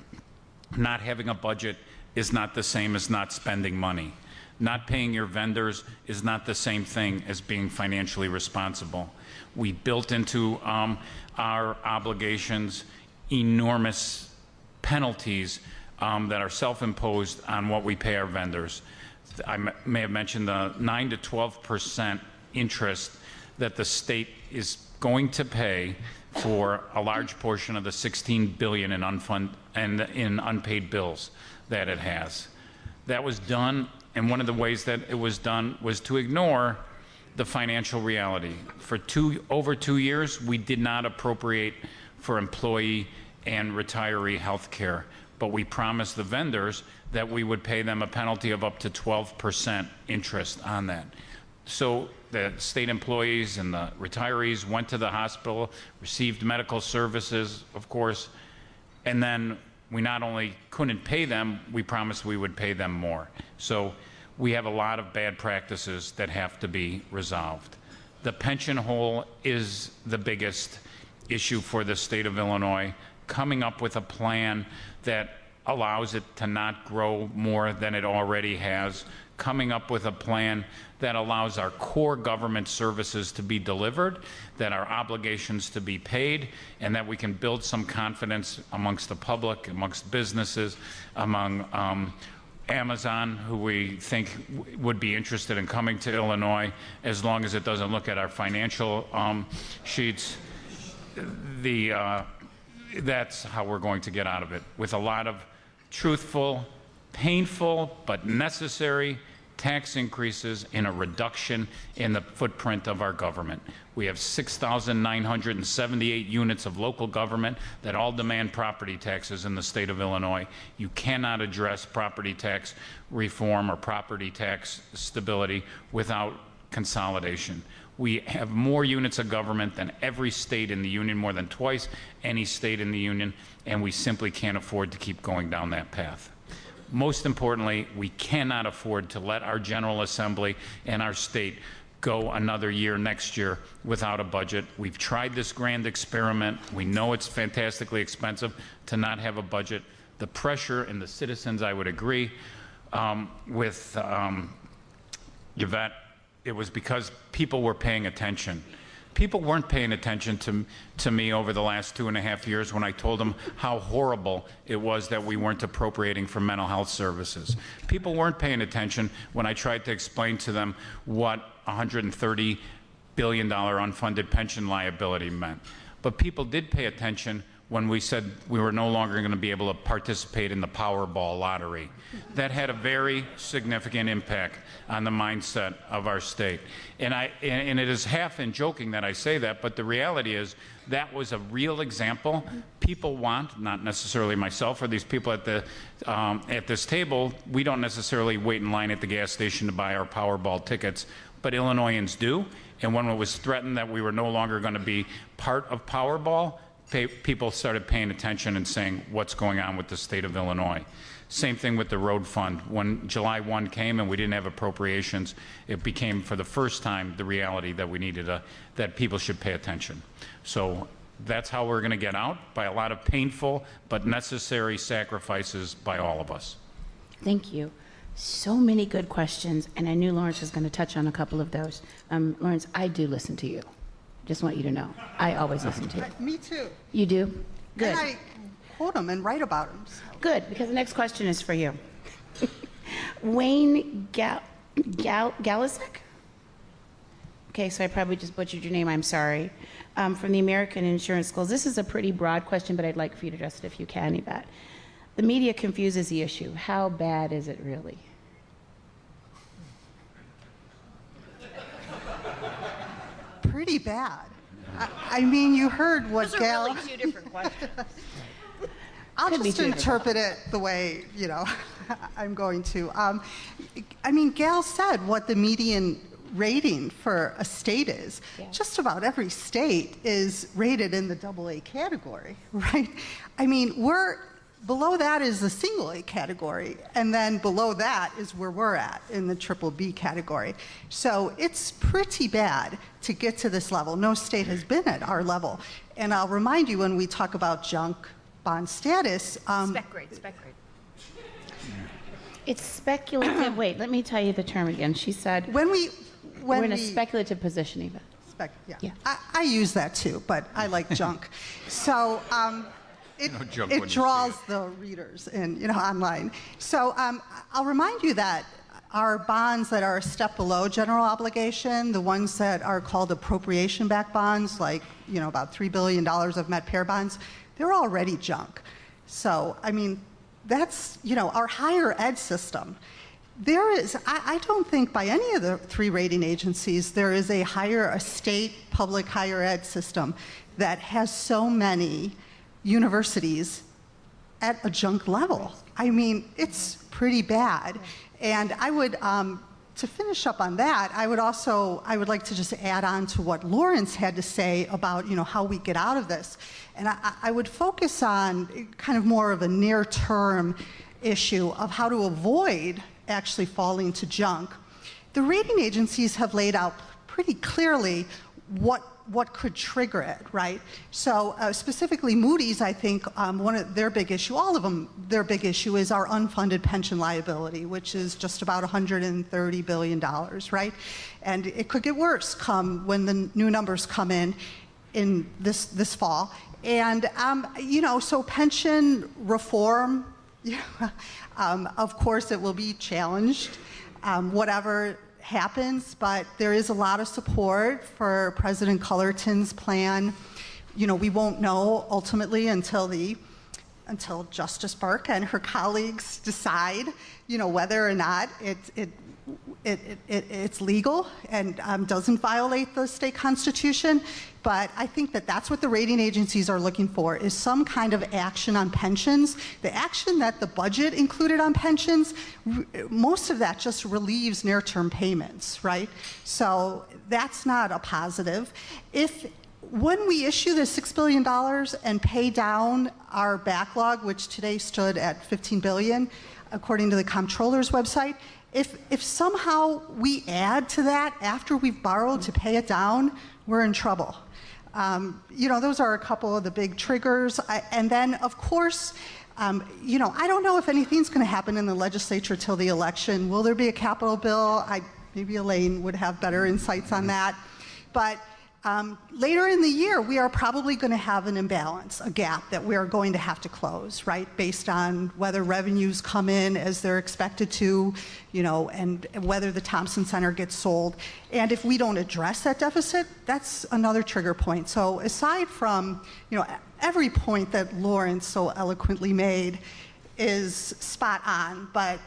Not having a budget is not the same as not spending money. Not paying your vendors is not the same thing as being financially responsible. We built into our obligations enormous penalties that are self-imposed on what we pay our vendors. I may have mentioned the 9 to 12% interest that the state is going to pay for a large portion of the $16 billion in unpaid bills that it has. That was done, and one of the ways that it was done was to ignore the financial reality. For over 2 years, we did not appropriate for employee and retiree health care, but we promised the vendors that we would pay them a penalty of up to 12% interest on that. So the state employees and the retirees went to the hospital, received medical services, of course, and then we not only couldn't pay them, we promised we would pay them more. So we have a lot of bad practices that have to be resolved. The pension hole is the biggest issue for the state of Illinois. Coming up with a plan that allows it to not grow more than it already has, coming up with a plan that allows our core government services to be delivered, that our obligations to be paid, and that we can build some confidence amongst the public, amongst businesses, among Amazon, who we think would be interested in coming to Illinois, as long as it doesn't look at our financial sheets. That's how we're going to get out of it, with a lot of truthful, painful, but necessary tax increases and a reduction in the footprint of our government. We have 6,978 units of local government that all demand property taxes in the state of Illinois. You cannot address property tax reform or property tax stability without consolidation. We have more units of government than every state in the union, more than twice any state in the union, and we simply can't afford to keep going down that path. Most importantly, we cannot afford to let our General Assembly and our state go another year next year without a budget. We've tried this grand experiment. We know it's fantastically expensive to not have a budget. The pressure and the citizens, I would agree with Yvette, it was because people were paying attention. People weren't paying attention to me over the last 2.5 years when I told them how horrible it was that we weren't appropriating for mental health services. People weren't paying attention when I tried to explain to them what $130 billion unfunded pension liability meant. But people did pay attention when we said we were no longer going to be able to participate in the Powerball lottery. That had a very significant impact on the mindset of our state. And it is half in joking that I say that, but the reality is that was a real example. People want, not necessarily myself or these people at this table, we don't necessarily wait in line at the gas station to buy our Powerball tickets, but Illinoisans do. And when it was threatened that we were no longer going to be part of Powerball, people started paying attention and saying, what's going on with the state of Illinois? Same thing with the road fund. When July 1 came and we didn't have appropriations, it became for the first time the reality that we needed that people should pay attention. So that's how we're going to get out, by a lot of painful but necessary sacrifices by all of us. Thank you. So many good questions, and I knew Lawrence was going to touch on a couple of those. Lawrence, I do listen to you. Just want you to know. I always listen to you. Me too. You do? Good. And I quote them and write about them. So. Good, because the next question is for you. Wayne Galasek? Okay, so I probably just butchered your name, I'm sorry. From the American Insurance Schools. This is a pretty broad question, but I'd like for you to address it if you can, Yvette. The media confuses the issue. How bad is it really? Pretty bad. I mean, you heard what Those Gail... are really two different questions. I'll Could be just two different interpret it the way, you know, I'm going to. I mean, Gail said what the median rating for a state is. Yeah. Just about every state is rated in the AA category, right? I mean, below that is the single A category, and then below that is where we're at in the BBB category. So it's pretty bad to get to this level. No state has been at our level. And I'll remind you, when we talk about junk bond status... Spec grade. It's speculative. Wait, let me tell you the term again. She said we're in a speculative position, Eva. Yeah. I use that too, but I like junk. So it draws the readers in, you know, online. So I'll remind you that our bonds that are a step below general obligation, the ones that are called appropriation-backed bonds, like, you know, about $3 billion of Met-Pair bonds, they're already junk. So, I mean, that's, you know, our higher ed system. There is, I don't think by any of the three rating agencies, there is a state public higher ed system that has so many universities at a junk level. I mean, it's pretty bad. And I would, to finish up on that, I would like to just add on to what Lawrence had to say about, you know, how we get out of this. And I would focus on kind of more of a near-term issue of how to avoid actually falling to junk. The rating agencies have laid out pretty clearly what could trigger it, right? So specifically Moody's, I think one of their big issue, all of them, their big issue is our unfunded pension liability, which is just about $130 billion, right? And it could get worse when the new numbers come in this fall. And, you know, so pension reform, of course it will be challenged, whatever happens, but there is a lot of support for President Cullerton's plan. You know, we won't know ultimately until Justice Burke and her colleagues decide, you know, whether or not it's legal and doesn't violate the state constitution. But I think that's what the rating agencies are looking for, is some kind of action on pensions. The action that the budget included on pensions, most of that just relieves near-term payments, right? So that's not a positive. When we issue the $6 billion and pay down our backlog, which today stood at $15 billion, according to the comptroller's website, if somehow we add to that after we've borrowed to pay it down, we're in trouble. You know, those are a couple of the big triggers. And then, of course, you know, I don't know if anything's going to happen in the legislature till the election. Will there be a capital bill? Maybe Elaine would have better insights on that. But later in the year, we are probably going to have an imbalance, a gap that we are going to have to close, right, based on whether revenues come in as they're expected to, you know, and whether the Thompson Center gets sold. And if we don't address that deficit, that's another trigger point. So aside from, you know, every point that Lawrence so eloquently made is spot on, but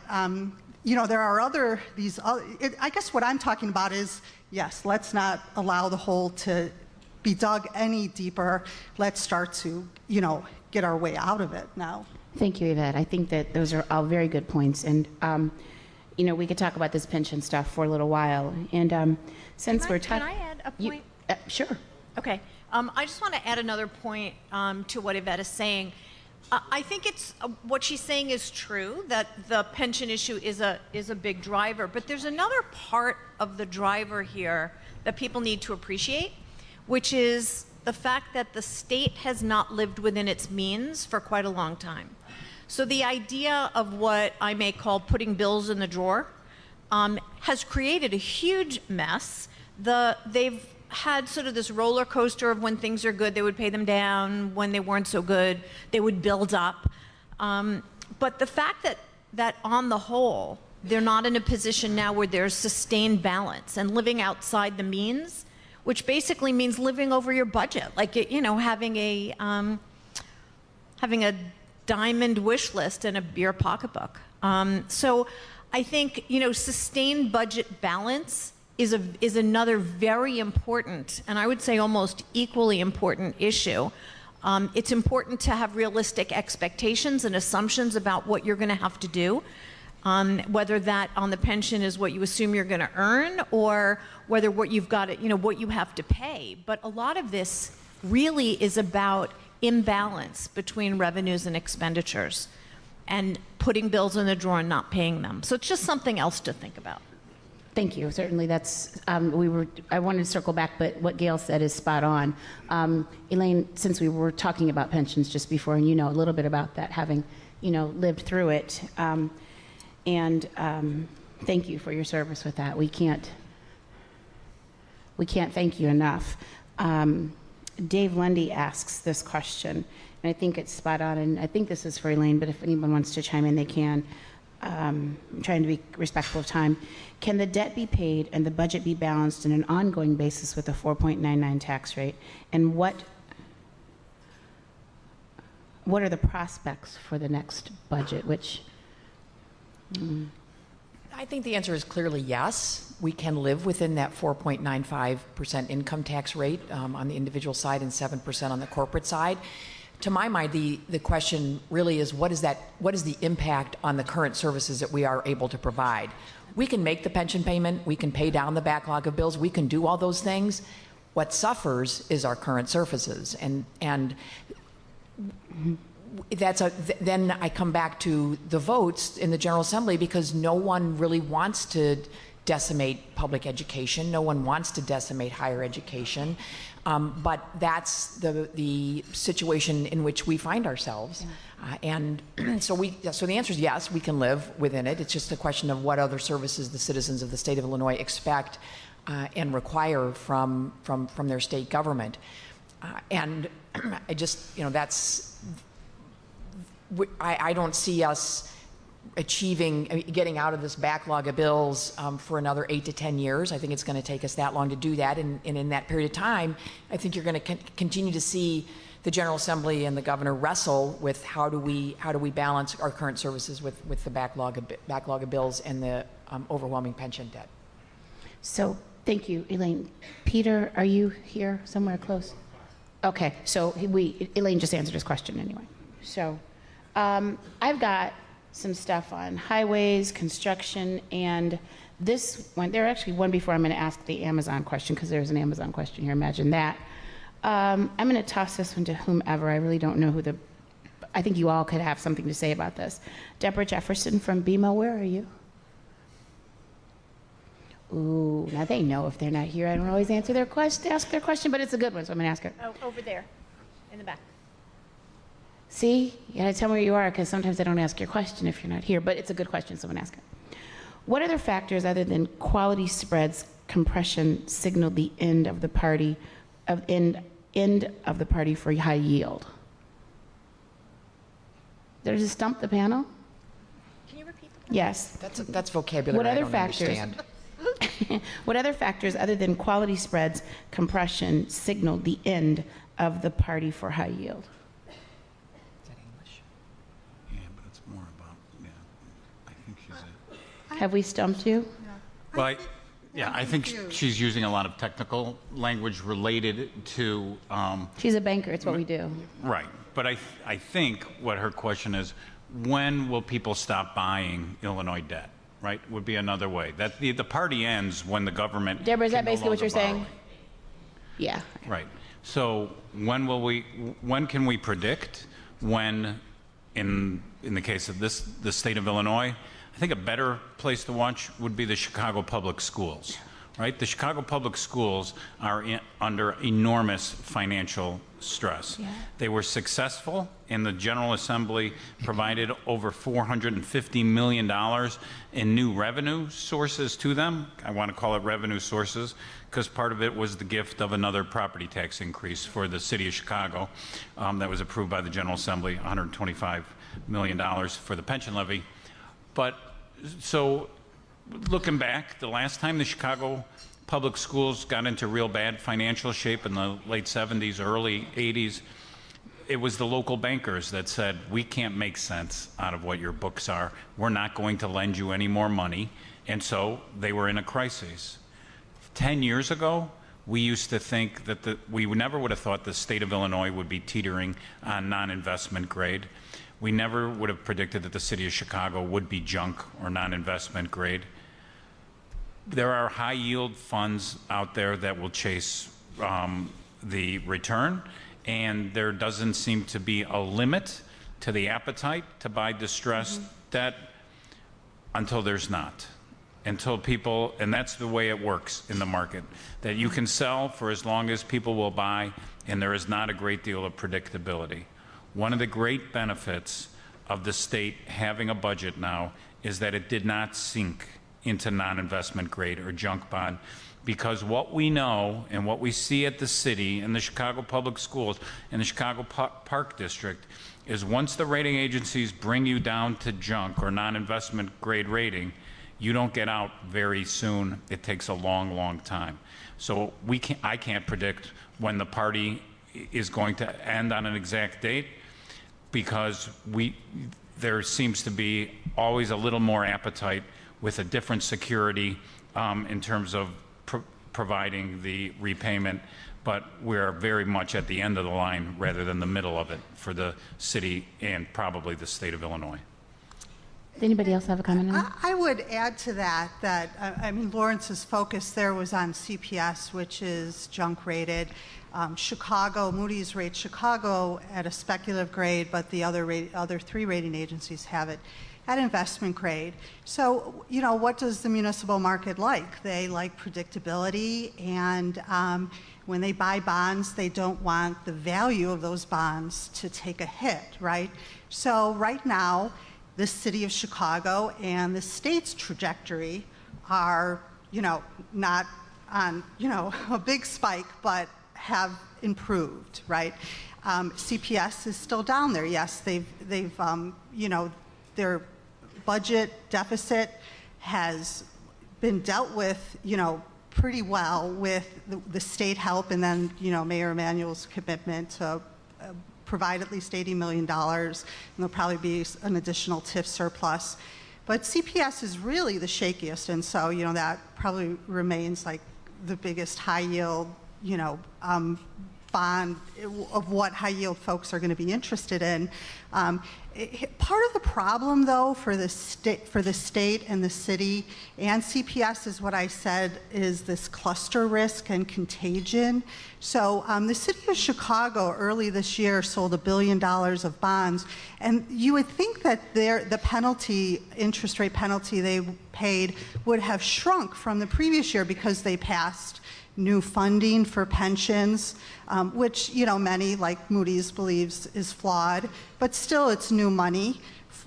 you know, there are I guess what I'm talking about is, yes, let's not allow the hole to be dug any deeper. Let's start to, you know, get our way out of it now. Thank you, Yvette. I think that those are all very good points. And, you know, we could talk about this pension stuff for a little while. And since we're talking... Can I add a point? Sure. Okay. I just want to add another point to what Yvette is saying. I think what she's saying is true, that the pension issue is a big driver, but there's another part of the driver here that people need to appreciate, which is the fact that the state has not lived within its means for quite a long time. So the idea of what I may call putting bills in the drawer has created a huge mess. They've had sort of this roller coaster of when things are good, they would pay them down. When they weren't so good, they would build up. But the fact that on the whole, they're not in a position now where there's sustained balance and living outside the means, which basically means living over your budget, like, you know, having a diamond wish list and your pocketbook. So I think, you know, sustained budget balance is another very important, and I would say almost equally important issue. It's important to have realistic expectations and assumptions about what you're going to have to do, whether that on the pension is what you assume you're going to earn, or whether what you've got, you know, what you have to pay. But a lot of this really is about imbalance between revenues and expenditures, and putting bills in the drawer and not paying them. So it's just something else to think about. Thank you. Certainly, that's I wanted to circle back, but what Gail said is spot on. Elaine, since we were talking about pensions just before, and you know a little bit about that, having lived through it, and thank you for your service with that. We can't thank you enough. Dave Lundy asks this question, and I think it's spot on, and I think this is for Elaine, but if anyone wants to chime in, they can. I'm trying to be respectful of time. Can the debt be paid and the budget be balanced on an ongoing basis with a 4.99 tax rate? And what are the prospects for the next budget? I think the answer is clearly yes. We can live within that 4.95% income tax rate on the individual side and 7% on the corporate side. To my mind, the question really is what is the impact on the current services that we are able to provide? We can make the pension payment, we can pay down the backlog of bills, we can do all those things. What suffers is our current services, and then I come back to the votes in the General Assembly, because no one really wants to decimate public education, no one wants to decimate higher education. But that's the situation in which we find ourselves. And so the answer is yes, we can live within it. It's just a question of what other services the citizens of the state of Illinois expect and require from their state government. And I just, I don't see us getting out of this backlog of bills for another 8 to 10 years. I think it's going to take us that long to do that, and in that period of time, I think you're going to continue to see the General Assembly and the governor wrestle with how do we balance our current services with the backlog of bills and the overwhelming pension debt. So thank you, Elaine. Peter, are you here somewhere close? Okay, so Elaine just answered his question anyway. So I've got some stuff on highways, construction, and this one, there are actually one before I'm going to ask the Amazon question, because there's an Amazon question here, imagine that. I'm going to toss this one to whomever. I really don't know who I think you all could have something to say about this. Deborah Jefferson from BMO, where are you? Ooh, now they know if they're not here. I don't always ask their question, but it's a good one, so I'm going to ask it. Oh, over there, in the back. See, you gotta tell me where you are, because sometimes I don't ask your question if you're not here, but it's a good question, so I'm gonna ask it. What other factors other than quality spreads compression signal the end of the party for high yield? Did I just stump the panel? Can you repeat the question? Yes. That's vocabulary I don't understand. What other factors other than quality spreads compression signal the end of the party for high yield? Have we stumped you? Well, I think she's using a lot of technical language related to... She's a banker, it's what we do. Right, but I think what her question is, when will people stop buying Illinois debt, right, would be another way. That the party ends when the government... Deborah, is that basically what you're saying? Yeah. Right. So when can we predict when, in the case of the state of Illinois, I think a better place to watch would be the Chicago Public Schools, right? The Chicago Public Schools are under enormous financial stress. Yeah. They were successful, and the General Assembly provided over $450 million in new revenue sources to them. I want to call it revenue sources because part of it was the gift of another property tax increase for the city of Chicago that was approved by the General Assembly, $125 million for the pension levy. But so looking back, the last time the Chicago public schools got into real bad financial shape in the late 70s, early 80s, it was the local bankers that said, we can't make sense out of what your books are. We're not going to lend you any more money. And so they were in a crisis. 10 years ago, we used to think that we never would have thought the state of Illinois would be teetering on non-investment grade. We never would have predicted that the city of Chicago would be junk or non-investment grade. There are high yield funds out there that will chase the return, and there doesn't seem to be a limit to the appetite to buy distressed debt until there's not. Until people, and that's the way it works in the market, that you can sell for as long as people will buy, and there is not a great deal of predictability. One of the great benefits of the state having a budget now is that it did not sink into non-investment grade or junk bond, because what we know and what we see at the city and the Chicago Public Schools and the Chicago Park District is once the rating agencies bring you down to junk or non-investment grade rating, you don't get out very soon. It takes a long, long time. So I can't predict when the party is going to end on an exact date, because there seems to be always a little more appetite with a different security in terms of providing the repayment, but we're very much at the end of the line rather than the middle of it for the city and probably the state of Illinois. Does anybody else have a comment on that? I would add to that I mean, Lawrence's focus there was on CPS, which is junk rated. Chicago, Moody's rates Chicago at a speculative grade, but the other three rating agencies have it at investment grade. So, you know, what does the municipal market like? They like predictability, and when they buy bonds, they don't want the value of those bonds to take a hit, right? So right now, the city of Chicago and the state's trajectory are, you know, not on, you know, a big spike, but have improved, right? CPS is still down there. Yes, they've you know, their budget deficit has been dealt with, you know, pretty well with the state help, and then, you know, Mayor Emanuel's commitment to provide at least $80 million, and there'll probably be an additional TIF surplus. But CPS is really the shakiest, and so, you know, that probably remains like the biggest high yield, you know, bond of what high yield folks are going to be interested in. Part of the problem, though, for the state and the city and CPS is what I said is this cluster risk and contagion. So the city of Chicago early this year sold $1 billion of bonds, and you would think that the penalty, interest rate penalty they paid would have shrunk from the previous year because they passed new funding for pensions, which, you know, many, like Moody's, believes is flawed, but still it's new money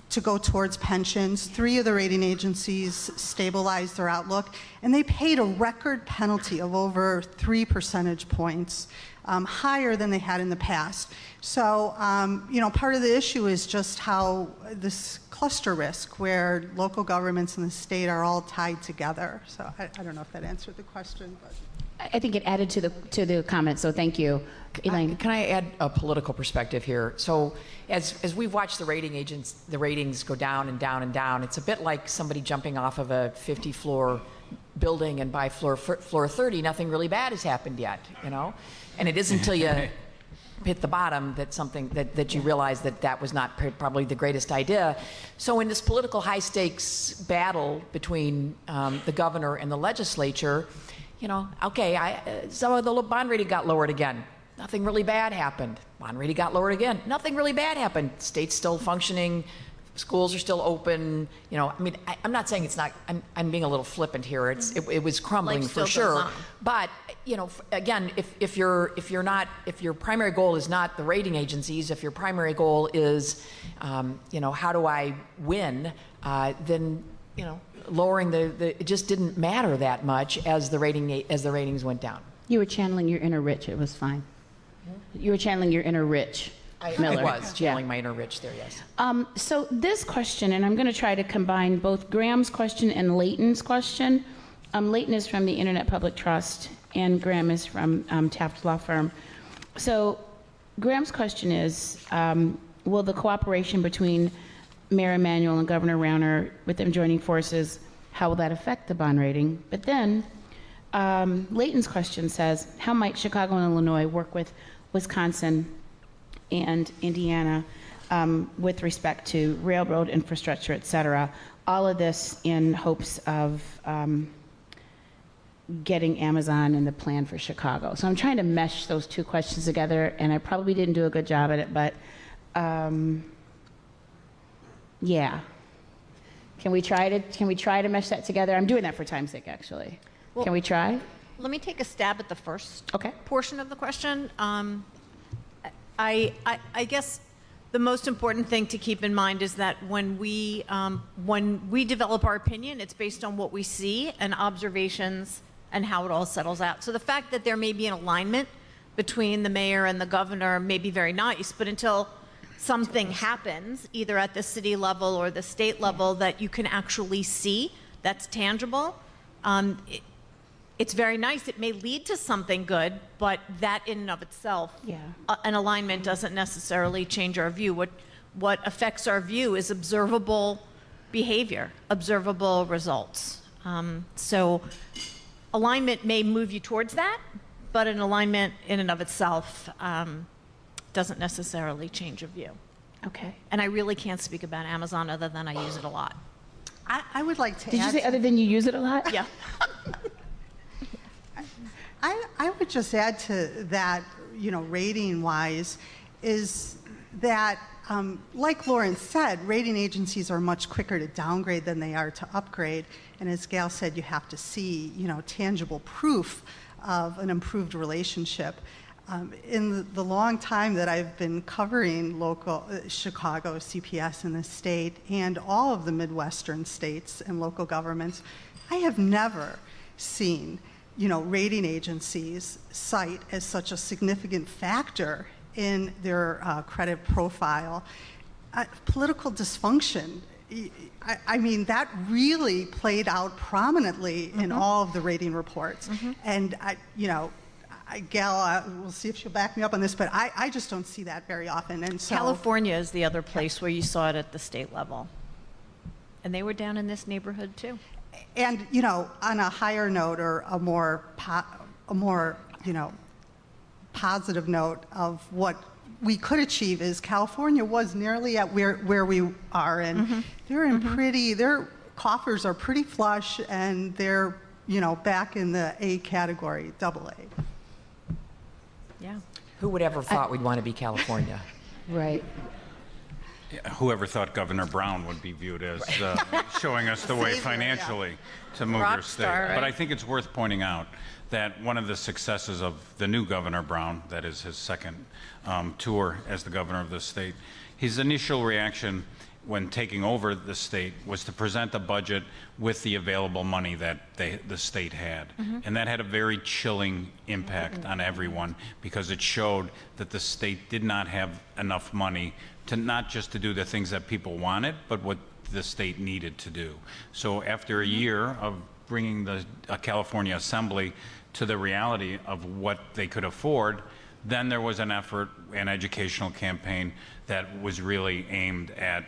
to go towards pensions. 3 of the rating agencies stabilized their outlook, and they paid a record penalty of over 3 percentage points, higher than they had in the past. So, you know, part of the issue is just how this cluster risk, where local governments and the state are all tied together. So I don't know if that answered the question, but. I think it added to the comment, so thank you. Elaine. Can I add a political perspective here? So as we've watched the ratings go down and down and down, it's a bit like somebody jumping off of a 50-floor building, and by floor 30, nothing really bad has happened yet, you know? And it isn't until you hit the bottom that you realize that was not probably the greatest idea. So in this political high-stakes battle between the governor and the legislature, you know, okay, some of the bond rating got lowered again. Nothing really bad happened. Bond rating got lowered again. Nothing really bad happened. State's still functioning. Schools are still open. You know, I mean, I'm not saying it's not. I'm being a little flippant here. It was crumbling for sure. But you know, again, if your primary goal is not the rating agencies, if your primary goal is, you know, how do I win, then, you know, lowering it just didn't matter that much as the ratings went down. You were channeling your inner Rich. It was fine. You were channeling your inner Rich Miller. I was channeling my inner Rich there, yes. So this question, and I'm going to try to combine both Graham's question and Leighton's question. Leighton is from the Internet Public Trust, and Graham is from Taft Law Firm. So Graham's question is, will the cooperation between Mayor Emanuel and Governor Rauner, with them joining forces, how will that affect the bond rating? But then Leighton's question says, how might Chicago and Illinois work with Wisconsin and Indiana with respect to railroad infrastructure, et cetera? All of this in hopes of getting Amazon and the plan for Chicago. So I'm trying to mesh those two questions together, and I probably didn't do a good job at it, but yeah. Can we try to mesh that together? I'm doing that for time's sake, actually. Well, can we try? Let me take a stab at the first okay. portion of the question. I guess the most important thing to keep in mind is that when we develop our opinion, it's based on what we see and observations and how it all settles out. So the fact that there may be an alignment between the mayor and the governor may be very nice, but until something happens, either at the city level or the state level, that you can actually see, that's tangible, it's very nice. It may lead to something good, but that in and of itself, an alignment doesn't necessarily change our view. What affects our view is observable behavior, observable results. So alignment may move you towards that, but an alignment in and of itself doesn't necessarily change your view. Okay. And I really can't speak about Amazon other than I use it a lot. I would like to Did you say other than you use it a lot? Yeah. I would just add to that, rating-wise, is that, like Lawrence said, rating agencies are much quicker to downgrade than they are to upgrade. And as Gail said, you have to see, tangible proof of an improved relationship. In the long time that I've been covering local Chicago, CPS in the state, and all of the Midwestern states and local governments, I have never seen rating agencies cite as such a significant factor in their credit profile political dysfunction. I mean, that really played out prominently in all of the rating reports. And, Gail, we'll see if she'll back me up on this, but I just don't see that very often. And so California is the other place where you saw it at the state level. And they were down in this neighborhood, too. And, on a higher note, or a more positive note of what we could achieve, is California was nearly at where we are, and they're in their coffers are pretty flush, and they're, back in the A category, AA. Yeah. Who would ever thought we'd want to be California? Right. Whoever thought Governor Brown would be viewed as showing us the way financially to move your state. Right? But I think it's worth pointing out that one of the successes of the new Governor Brown, that is his second tour as the governor of the state, his initial reaction when taking over the state was to present a budget with the available money that the state had. And that had a very chilling impact on everyone, because it showed that the state did not have enough money to not just to do the things that people wanted, but what the state needed to do. So after a year of bringing the California Assembly to the reality of what they could afford, then there was an effort, an educational campaign that was really aimed at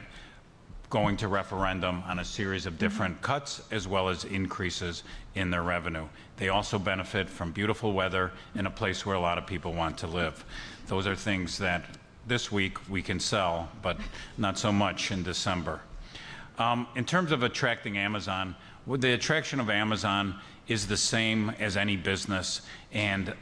going to referendum on a series of different cuts as well as increases in their revenue. They also benefit from beautiful weather in a place where a lot of people want to live. Those are things that this week we can sell, but not so much in December. In terms of attracting Amazon, the attraction of Amazon is the same as any business, and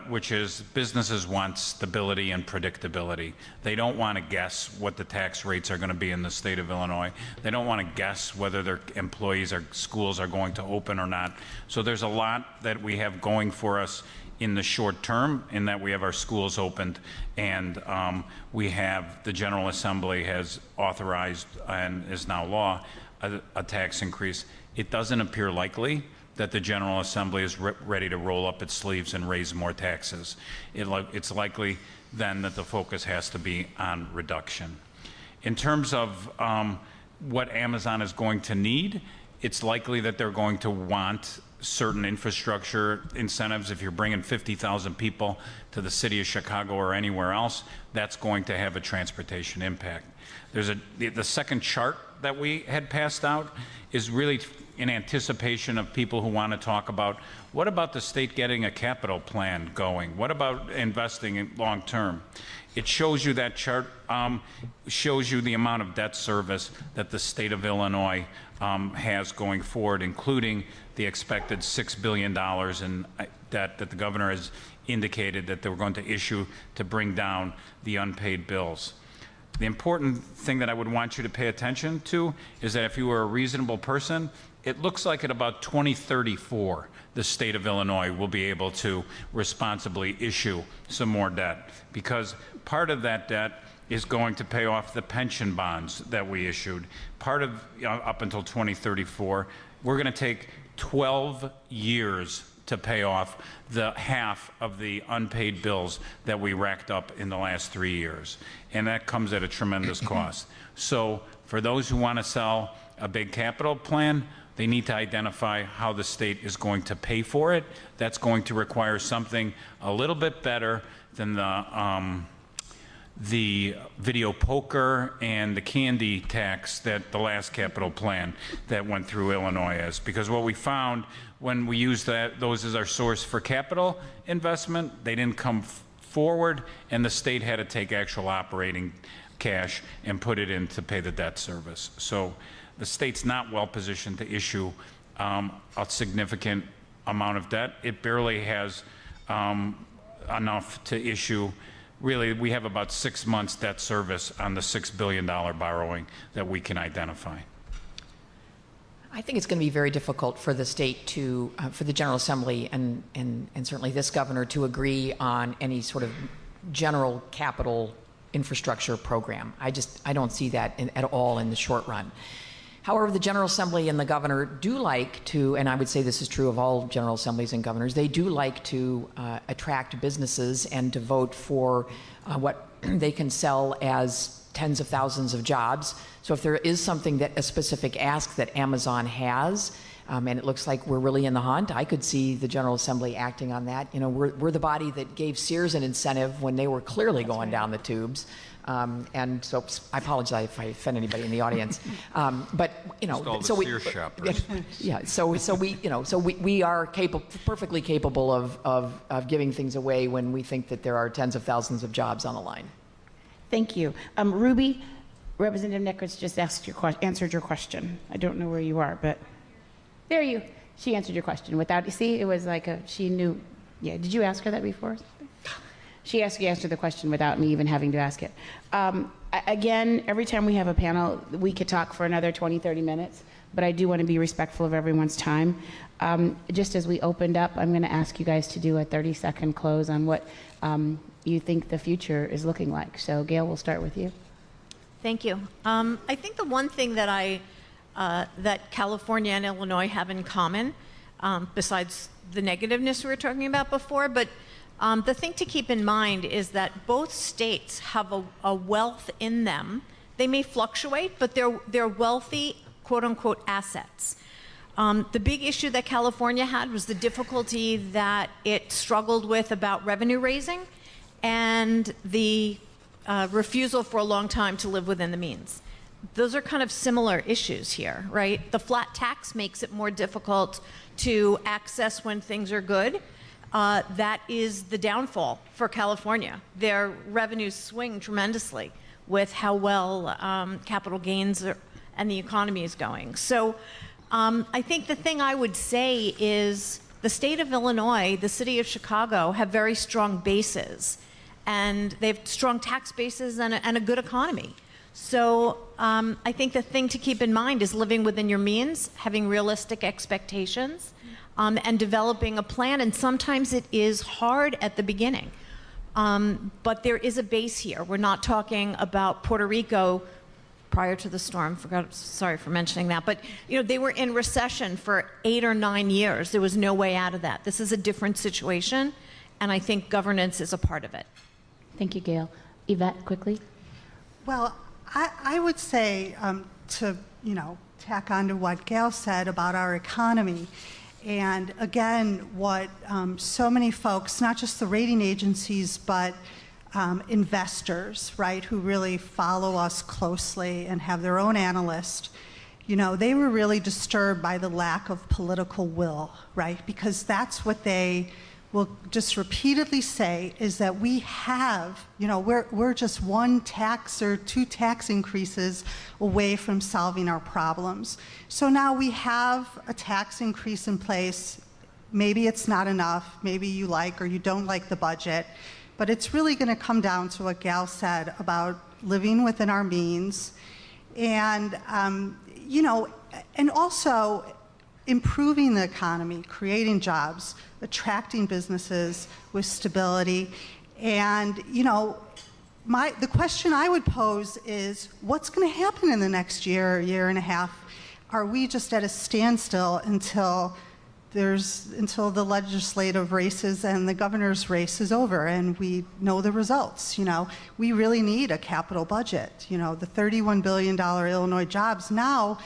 which is businesses want stability and predictability. They don't want to guess what the tax rates are going to be in the state of Illinois. They don't want to guess whether their employees or schools are going to open or not. So there's a lot that we have going for us in the short term, in that we have our schools opened, and we have the General Assembly has authorized and is now law a tax increase. It doesn't appear likely, that the General Assembly is ready to roll up its sleeves and raise more taxes. It's likely then that the focus has to be on reduction. In terms of what Amazon is going to need, it's likely that they're going to want certain infrastructure incentives. If you're bringing 50,000 people to the city of Chicago or anywhere else, that's going to have a transportation impact. The second chart that we had passed out is really in anticipation of people who want to talk about, what about the state getting a capital plan going? What about investing in long term? It shows you, that chart shows you the amount of debt service that the state of Illinois has going forward, including the expected $6 billion in debt that the governor has indicated that they were going to issue to bring down the unpaid bills. The important thing that I would want you to pay attention to is that if you were a reasonable person, it looks like at about 2034, the state of Illinois will be able to responsibly issue some more debt, because part of that debt is going to pay off the pension bonds that we issued. Part of, up until 2034, we're going to take 12 years to pay off the half of the unpaid bills that we racked up in the last 3 years. And that comes at a tremendous cost. So for those who want to sell a big capital plan, they need to identify how the state is going to pay for it. That's going to require something a little bit better than the video poker and the candy tax that the last capital plan that went through Illinois is. Because what we found when we used those as our source for capital investment, they didn't come forward, and the state had to take actual operating cash and put it in to pay the debt service. So the state's not well positioned to issue a significant amount of debt. It barely has enough to issue. Really, we have about 6 months debt service on the $6 billion borrowing that we can identify. I think it's going to be very difficult for the state to, for the General Assembly and certainly this governor to agree on any sort of general capital infrastructure program. I don't see that at all in the short run. However, the General Assembly and the governor do like to, and I would say this is true of all General Assemblies and governors, they do like to attract businesses and to vote for what they can sell as tens of thousands of jobs. So if there is something that a specific ask that Amazon has, and it looks like we're really in the hunt, I could see the General Assembly acting on that. You know, we're the body that gave Sears an incentive when they were clearly going down the tubes. And so I apologize if I offend anybody in the audience. But you know, so we shoppers. Yeah. So we are perfectly capable of giving things away when we think that there are tens of thousands of jobs on the line. Thank you. Ruby, Representative Nickerts just answered your question. I don't know where you are, but there she answered your question without, see, it was like she knew. Yeah, did you ask her that before? She answered the question without me even having to ask it. Again, every time we have a panel, we could talk for another 20, 30 minutes, but I do want to be respectful of everyone's time. Just as we opened up, I'm going to ask you guys to do a 30-second close on what you think the future is looking like. So, Gail, we'll start with you. Thank you. I think the one thing that that California and Illinois have in common, besides the negativeness we were talking about before, but the thing to keep in mind is that both states have a wealth in them. They may fluctuate, but they're wealthy, quote-unquote, assets. The big issue that California had was the difficulty that it struggled with about revenue raising and the refusal for a long time to live within the means. Those are kind of similar issues here, right? The flat tax makes it more difficult to access when things are good. That is the downfall for California. Their revenues swing tremendously with how well capital gains and the economy is going. So I think the thing I would say is the state of Illinois, the city of Chicago have very strong bases, and they have strong tax bases and a good economy. So I think the thing to keep in mind is living within your means, having realistic expectations, and developing a plan. And sometimes it is hard at the beginning. But there is a base here. We're not talking about Puerto Rico prior to the storm. Sorry for mentioning that. But, they were in recession for 8 or 9 years. There was no way out of that. This is a different situation, and I think governance is a part of it. Thank you, Gail. Yvette, quickly. Well, I would say to, tack on to what Gail said about our economy. And again, what so many folks, not just the rating agencies, but investors, right, who really follow us closely and have their own analysts, they were really disturbed by the lack of political will, right? Because that's what they will just repeatedly say, is that we have, we're just one tax or 2 tax increases away from solving our problems. So now we have a tax increase in place. Maybe it's not enough. Maybe you like or you don't like the budget. But it's really going to come down to what Gal said about living within our means and, and also improving the economy, creating jobs, attracting businesses with stability. And, the question I would pose is, what's going to happen in the next year and a half? Are we just at a standstill until the legislative races and the governor's race is over and we know the results? We really need a capital budget. The $31 billion Illinois jobs now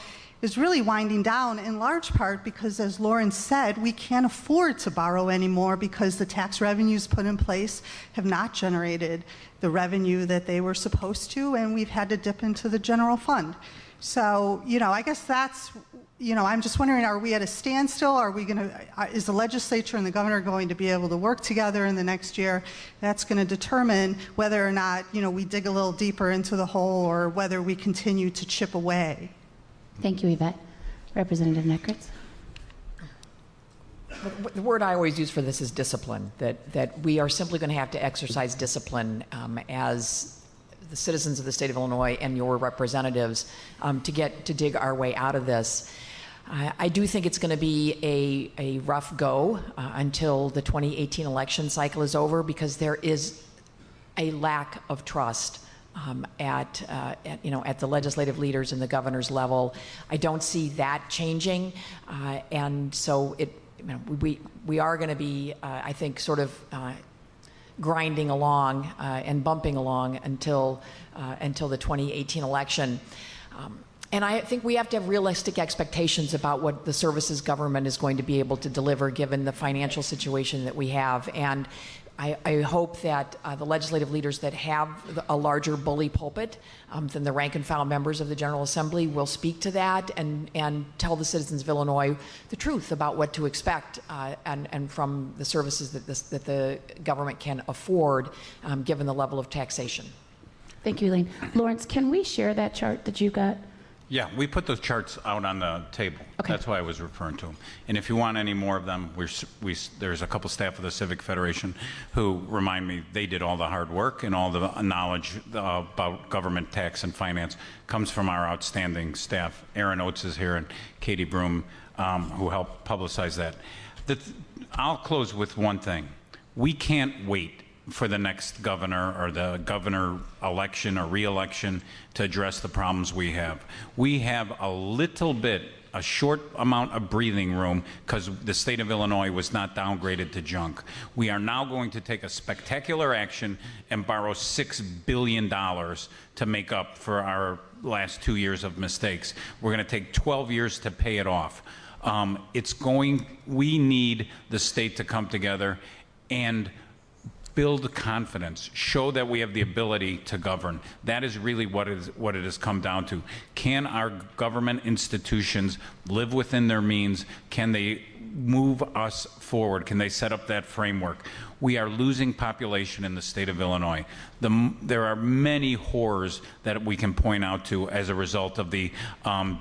is really winding down in large part because, as Lauren said, we can't afford to borrow anymore because the tax revenues put in place have not generated the revenue that they were supposed to, and we've had to dip into the general fund. So, I guess that's, I'm just wondering, are we at a standstill? Is the legislature and the governor going to be able to work together in the next year? That's going to determine whether or not, we dig a little deeper into the hole or whether we continue to chip away. Thank you, Yvette. Representative Neckarts. The word I always use for this is discipline, that we are simply going to have to exercise discipline as the citizens of the state of Illinois and your representatives to dig our way out of this. I do think it's going to be a rough go until the 2018 election cycle is over, because there is a lack of trust at the legislative leaders and the governor's level. I don't see that changing, and so we are going to be, I think, sort of grinding along and bumping along until the 2018 election. And I think we have to have realistic expectations about what the services government is going to be able to deliver given the financial situation that we have. And I hope that the legislative leaders that have a larger bully pulpit than the rank and file members of the General Assembly will speak to that and tell the citizens of Illinois the truth about what to expect and from the services that the government can afford given the level of taxation. Thank you, Elaine. Lawrence, can we share that chart that you got? Yeah, we put those charts out on the table. Okay. That's why I was referring to them. And if you want any more of them, there's a couple staff of the Civic Federation who remind me they did all the hard work, and all the knowledge about government tax and finance comes from our outstanding staff. Aaron Oates is here and Katie Broom, who helped publicize that. I'll close with one thing. We can't wait for the next governor or the governor election or re-election to address the problems we have. We have a short amount of breathing room because the state of Illinois was not downgraded to junk. We are now going to take a spectacular action and borrow $6 billion to make up for our last 2 years of mistakes. We're going to take 12 years to pay it off. We need the state to come together and build confidence, show that we have the ability to govern. That is really what it has come down to. Can our government institutions live within their means? Can they move us forward? Can they set up that framework? We are losing population in the state of Illinois. There are many horrors that we can point out to as a result of the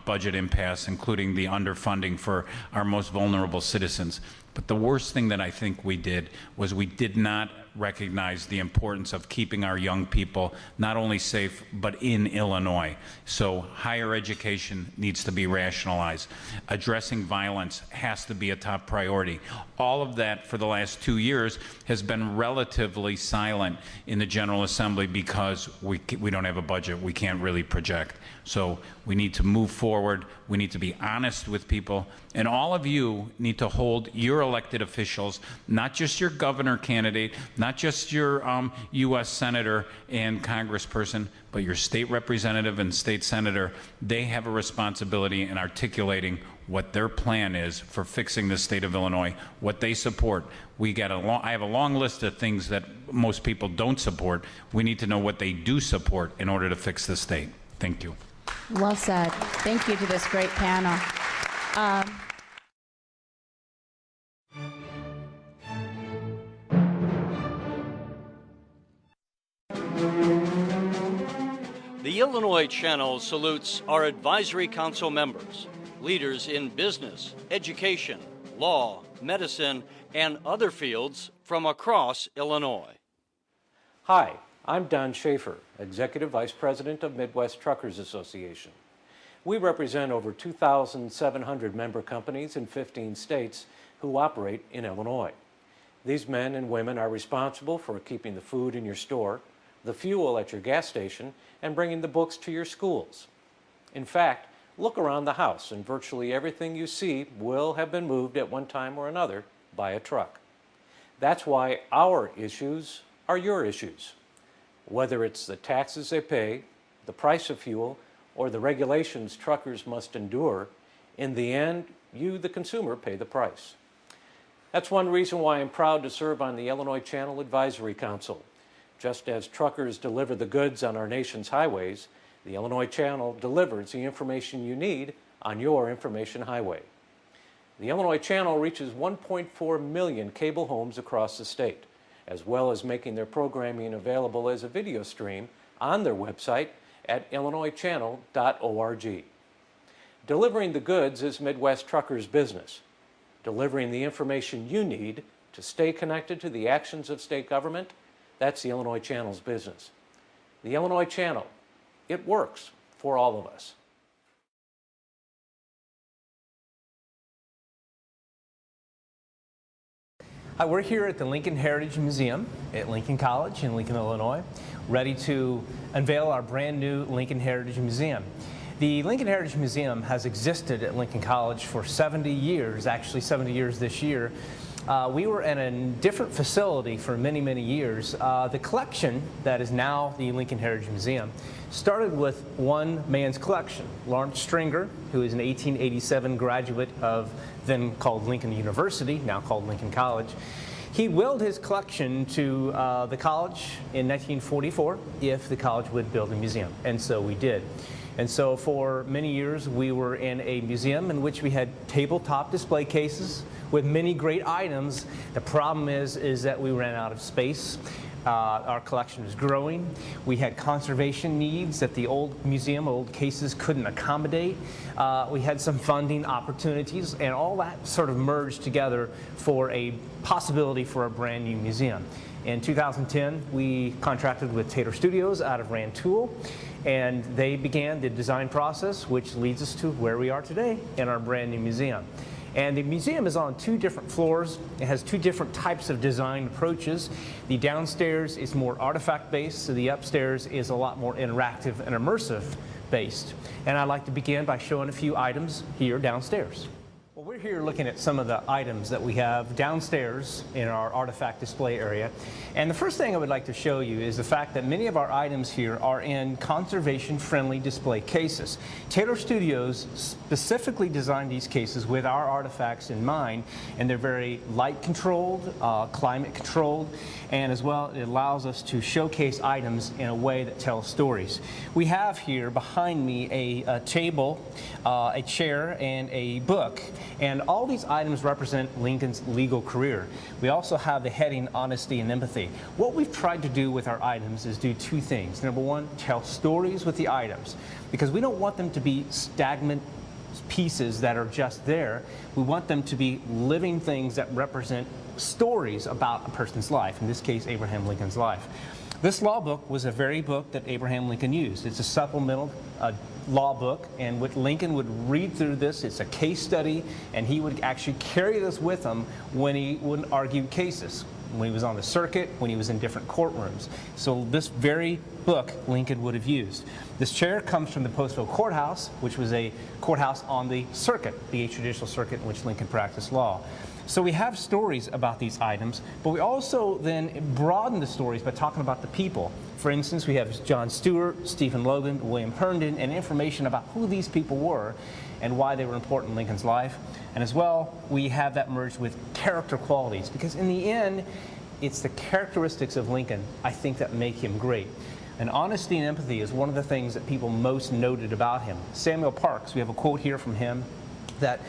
budget impasse, including the underfunding for our most vulnerable citizens. But the worst thing that I think we did was we did not recognize the importance of keeping our young people not only safe, but in Illinois. So higher education needs to be rationalized. Addressing violence has to be a top priority. All of that for the last 2 years has been relatively silent in the General Assembly because we don't have a budget. We can't really project. So we need to move forward. We need to be honest with people. And all of you need to hold your elected officials, not just your governor candidate, not just your U.S. senator and congressperson, but your state representative and state senator. They have a responsibility in articulating what their plan is for fixing the state of Illinois, what they support. I have a long list of things that most people don't support. We need to know what they do support in order to fix the state. Thank you. Well said. Thank you to this great panel. The Illinois Channel salutes our advisory council members, leaders in business, education, law, medicine, and other fields from across Illinois. Hi, I'm Don Schaefer, Executive Vice President of Midwest Truckers Association. We represent over 2,700 member companies in 15 states who operate in Illinois. These men and women are responsible for keeping the food in your store, the fuel at your gas station, and bringing the books to your schools. In fact, look around the house and virtually everything you see will have been moved at one time or another by a truck. That's why our issues are your issues. Whether it's the taxes they pay, the price of fuel, or the regulations truckers must endure, in the end, you, the consumer, pay the price. That's one reason why I'm proud to serve on the Illinois Channel Advisory Council. Just as truckers deliver the goods on our nation's highways, the Illinois Channel delivers the information you need on your information highway. The Illinois Channel reaches 1.4 million cable homes across the state, as well as making their programming available as a video stream on their website at illinoischannel.org. Delivering the goods is Midwest Truckers' business. Delivering the information you need to stay connected to the actions of state government, that's the Illinois Channel's business. The Illinois Channel, it works for all of us. Hi, we're here at the Lincoln Heritage Museum at Lincoln College in Lincoln, Illinois, ready to unveil our brand new Lincoln Heritage Museum. The Lincoln Heritage Museum has existed at Lincoln College for 70 years, actually 70 years this year. We were in a different facility for many, many years. The collection that is now the Lincoln Heritage Museum started with one man's collection, Lawrence Stringer, who is an 1887 graduate of then called Lincoln University, now called Lincoln College. He willed his collection to the college in 1944 if the college would build a museum, and so we did. And so for many years we were in a museum in which we had tabletop display cases with many great items. The problem is that we ran out of space. Our collection was growing. We had conservation needs that the old museum, old cases couldn't accommodate. We had some funding opportunities, and all that sort of merged together for a possibility for a brand new museum. In 2010, we contracted with Taylor Studios out of Rantoul, and they began the design process, which leads us to where we are today in our brand new museum. And the museum is on 2 different floors. It has 2 different types of design approaches. The downstairs is more artifact-based, so the upstairs is a lot more interactive and immersive-based. And I'd like to begin by showing a few items here downstairs. Well, we're here looking at some of the items that we have downstairs in our artifact display area. And the first thing I would like to show you is the fact that many of our items here are in conservation-friendly display cases. Taylor Studios specifically designed these cases with our artifacts in mind, and they're very light-controlled, climate-controlled, and as well it allows us to showcase items in a way that tells stories. We have here behind me a table, a chair, and a book. And all these items represent Lincoln's legal career. We also have the heading Honesty and Empathy. What we've tried to do with our items is do 2 things. Number 1, tell stories with the items, because we don't want them to be stagnant pieces that are just there. We want them to be living things that represent stories about a person's life, in this case, Abraham Lincoln's life. This law book was a very book that Abraham Lincoln used. It's a supplemental law book, and what Lincoln would read through this, it's a case study, and he would actually carry this with him when he would argue cases, when he was on the circuit, when he was in different courtrooms. So this very book Lincoln would have used. This chair comes from the Postville Courthouse, which was a courthouse on the circuit, the 8th Judicial Circuit in which Lincoln practiced law. So we have stories about these items, but we also then broaden the stories by talking about the people. For instance, we have John Stewart, Stephen Logan, William Herndon, and information about who these people were and why they were important in Lincoln's life. And as well, we have that merged with character qualities, because in the end, it's the characteristics of Lincoln, I think, that make him great. And honesty and empathy is one of the things that people most noted about him. Samuel Parks, we have a quote here from him that,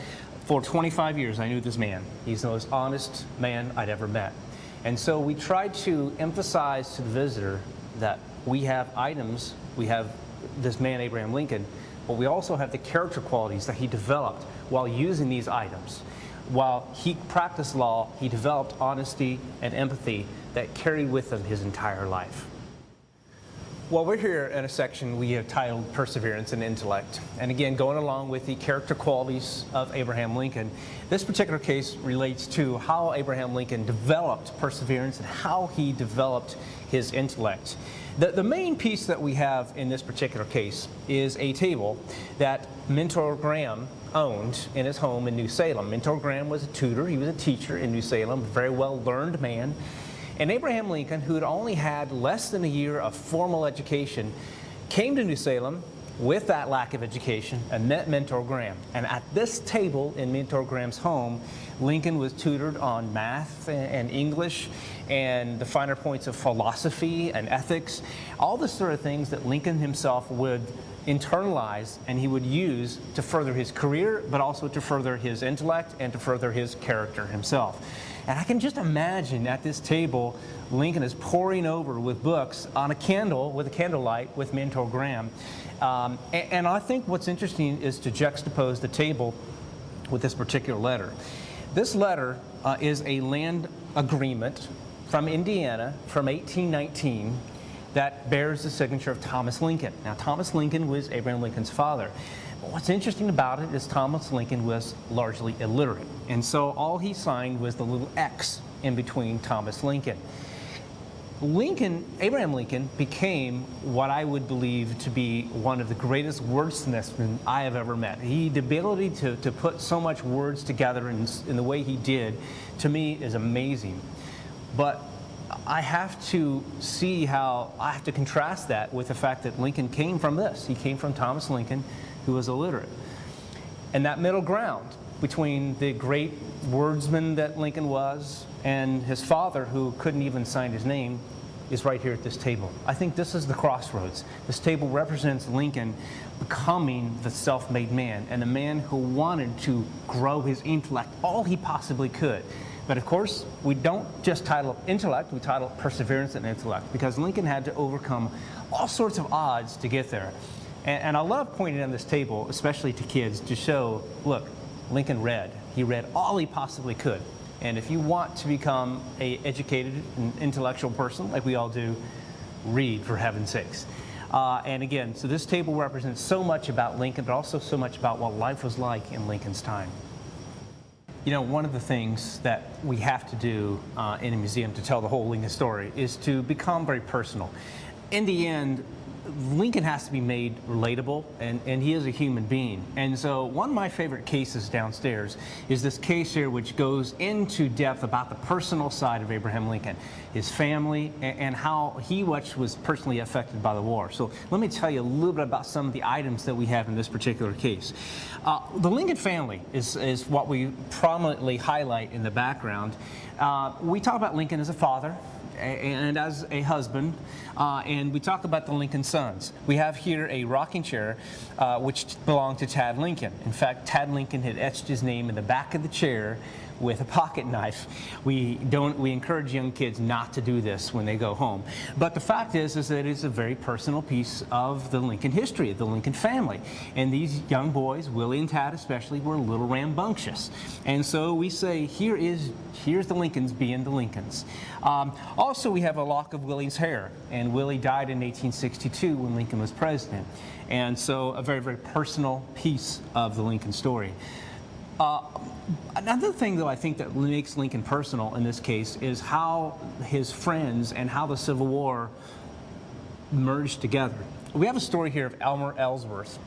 "For 25 years, I knew this man. He's the most honest man I'd ever met." And so we tried to emphasize to the visitor that we have items, we have this man, Abraham Lincoln, but we also have the character qualities that he developed while using these items. While he practiced law, he developed honesty and empathy that carried with him his entire life. Well, we're here in a section we have titled Perseverance and Intellect. And again, going along with the character qualities of Abraham Lincoln, this particular case relates to how Abraham Lincoln developed perseverance and how he developed his intellect. The main piece that we have in this particular case is a table that Mentor Graham owned in his home in New Salem. Mentor Graham was a tutor, he was a teacher in New Salem, a very well-learned man. And Abraham Lincoln, who had only had less than a year of formal education, came to New Salem with that lack of education and met Mentor Graham. And at this table in Mentor Graham's home, Lincoln was tutored on math and English and the finer points of philosophy and ethics, all the sort of things that Lincoln himself would internalize and he would use to further his career, but also to further his intellect and to further his character himself. And I can just imagine at this table, Lincoln is poring over with books on a candle, with a candlelight, with Mentor Graham. And I think what's interesting is to juxtapose the table with this particular letter. This letter is a land agreement from Indiana from 1819 that bears the signature of Thomas Lincoln. Now, Thomas Lincoln was Abraham Lincoln's father. But what's interesting about it is Thomas Lincoln was largely illiterate. And so all he signed was the little X in between Thomas Lincoln. Abraham Lincoln became what I would believe to be one of the greatest wordsmiths I have ever met. The ability to put so much words together in the way he did, to me, is amazing. But I have to see how, I have to contrast that with the fact that Lincoln came from this. He came from Thomas Lincoln, who was illiterate. And that middle ground between the great wordsman that Lincoln was and his father, who couldn't even sign his name, is right here at this table. I think this is the crossroads. This table represents Lincoln becoming the self-made man, and a man who wanted to grow his intellect all he possibly could. But of course, we don't just title it intellect, we title it perseverance and intellect, because Lincoln had to overcome all sorts of odds to get there. And I love pointing on this table, especially to kids, to show, look, Lincoln read. He read all he possibly could. And if you want to become an educated and intellectual person, like we all do, read, for heaven's sakes. And again, so this table represents so much about Lincoln, but also so much about what life was like in Lincoln's time. You know, one of the things that we have to do in a museum to tell the whole Lincoln story is to become very personal. In the end, Lincoln has to be made relatable, and he is a human being. And so one of my favorite cases downstairs is this case here, which goes into depth about the personal side of Abraham Lincoln, his family, and how he was personally affected by the war. So let me tell you a little bit about some of the items that we have in this particular case. The Lincoln family is what we prominently highlight in the background. We talk about Lincoln as a father and as a husband, and we talk about the Lincoln sons. We have here a rocking chair which belonged to Tad Lincoln. In fact, Tad Lincoln had etched his name in the back of the chair with a pocket knife. We encourage young kids not to do this when they go home. But the fact is that it's a very personal piece of the Lincoln history, of the Lincoln family. And these young boys, Willie and Tad especially, were a little rambunctious. And so we say, here's the Lincolns being the Lincolns. Also, we have a lock of Willie's hair, and Willie died in 1862 when Lincoln was president. And so a very, very personal piece of the Lincoln story. Another thing, though, I think that makes Lincoln personal in this case is how his friends and how the Civil War merged together. We have a story here of Elmer Ellsworth.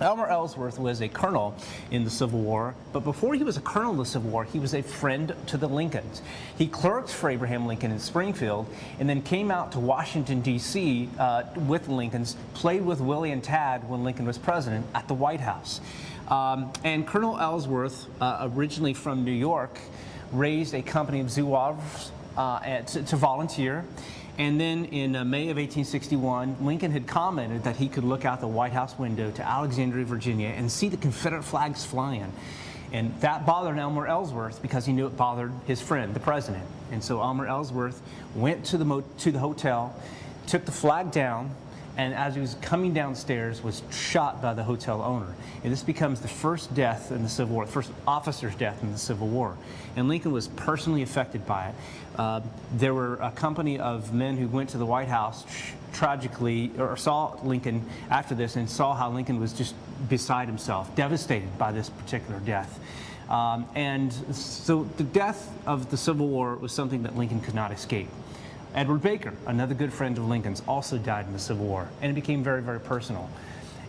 Elmer Ellsworth was a colonel in the Civil War, but before he was a colonel in the Civil War, he was a friend to the Lincolns. He clerked for Abraham Lincoln in Springfield, and then came out to Washington, D.C. With the Lincolns, played with Willie and Tad when Lincoln was president at the White House. And Colonel Ellsworth, originally from New York, raised a company of zouaves to volunteer. And then in May of 1861, Lincoln had commented that he could look out the White House window to Alexandria, Virginia, and see the Confederate flags flying. And that bothered Elmer Ellsworth because he knew it bothered his friend, the president. And so Elmer Ellsworth went to the hotel, took the flag down, and as he was coming downstairs was shot by the hotel owner. And this becomes the first death in the Civil War, the first officer's death in the Civil War. And Lincoln was personally affected by it. There were a company of men who went to the White House tragically, or saw Lincoln after this, and saw how Lincoln was just beside himself, devastated by this particular death. And so the death of the Civil War was something that Lincoln could not escape. Edward Baker, another good friend of Lincoln's, also died in the Civil War, and it became very, very personal.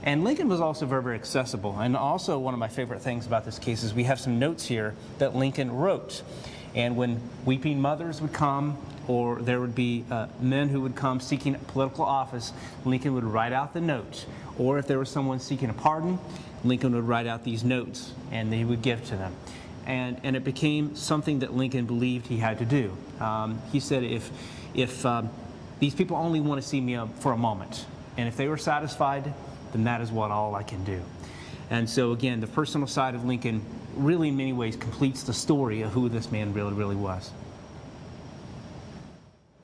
And Lincoln was also very, very accessible. And also one of my favorite things about this case is we have some notes here that Lincoln wrote. And when weeping mothers would come, or there would be men who would come seeking political office, Lincoln would write out the note. Or if there was someone seeking a pardon, Lincoln would write out these notes, and he would give to them. And it became something that Lincoln believed he had to do. He said, if these people only want to see me for a moment, and if they were satisfied, then that is all I can do. And so again, the personal side of Lincoln really in many ways completes the story of who this man really, really was.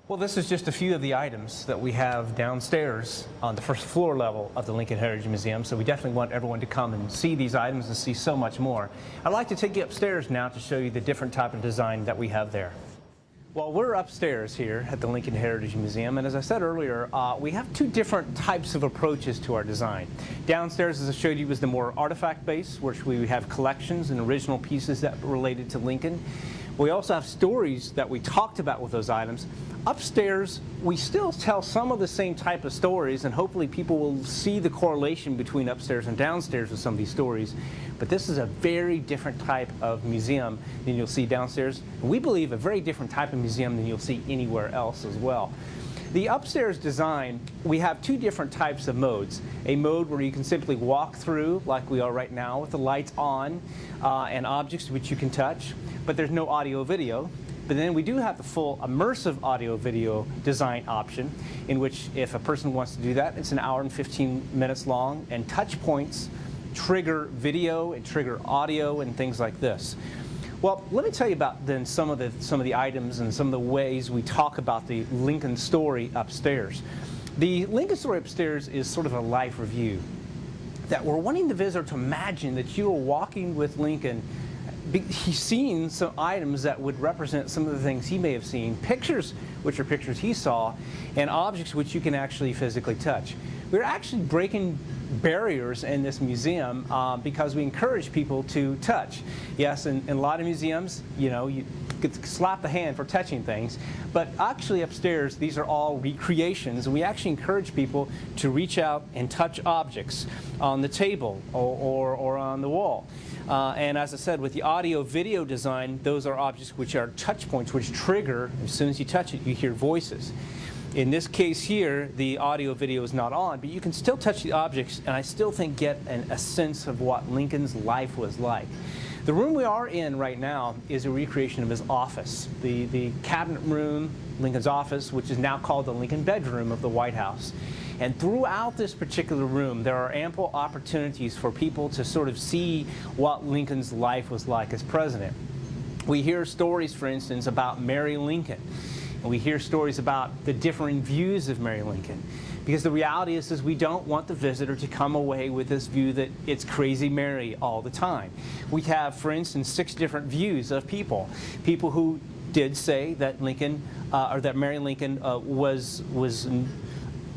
Well, this is just a few of the items that we have downstairs on the first floor level of the Lincoln Heritage Museum, so we definitely want everyone to come and see these items and see so much more. I'd like to take you upstairs now to show you the different type of design that we have there. Well, we're upstairs here at the Lincoln Heritage Museum, and as I said earlier, we have two different types of approaches to our design. Downstairs, as I showed you, was the more artifact base, which we have collections and original pieces that related to Lincoln. We also have stories that we talked about with those items. Upstairs, we still tell some of the same type of stories, and hopefully people will see the correlation between upstairs and downstairs with some of these stories. But this is a very different type of museum than you'll see downstairs. And we believe a very different type of museum than you'll see anywhere else as well. The upstairs design, we have two different types of modes. A mode where you can simply walk through, like we are right now, with the lights on and objects which you can touch, but there's no audio-video. But then we do have the full immersive audio-video design option, in which if a person wants to do that, it's an hour and 15 minutes long, and touch points trigger video and trigger audio and things like this. Well, let me tell you about then some of the items and some of the ways we talk about the Lincoln story upstairs. The Lincoln story upstairs is sort of a life review, that we're wanting the visitor to imagine that you are walking with Lincoln. He's seen some items that would represent some of the things he may have seen, pictures which are pictures he saw, and objects which you can actually physically touch. We're actually breaking barriers in this museum because we encourage people to touch. Yes, in a lot of museums, you could slap the hand for touching things, but actually upstairs, these are all recreations, and we actually encourage people to reach out and touch objects on the table or on the wall. And as I said, with the audio-video design, those are objects which are touch points, which trigger, as soon as you touch it, you hear voices. In this case here, the audio-video is not on, but you can still touch the objects, and I still think get a sense of what Lincoln's life was like. The room we are in right now is a recreation of his office, the cabinet room, Lincoln's office, which is now called the Lincoln bedroom of the White House. And throughout this particular room, there are ample opportunities for people to sort of see what Lincoln's life was like as president. We hear stories, for instance, about Mary Lincoln. And we hear stories about the differing views of Mary Lincoln. Because the reality is we don't want the visitor to come away with this view that it's crazy Mary all the time. We have, for instance, 6 different views of people. People who did say that Lincoln, or that Mary Lincoln was,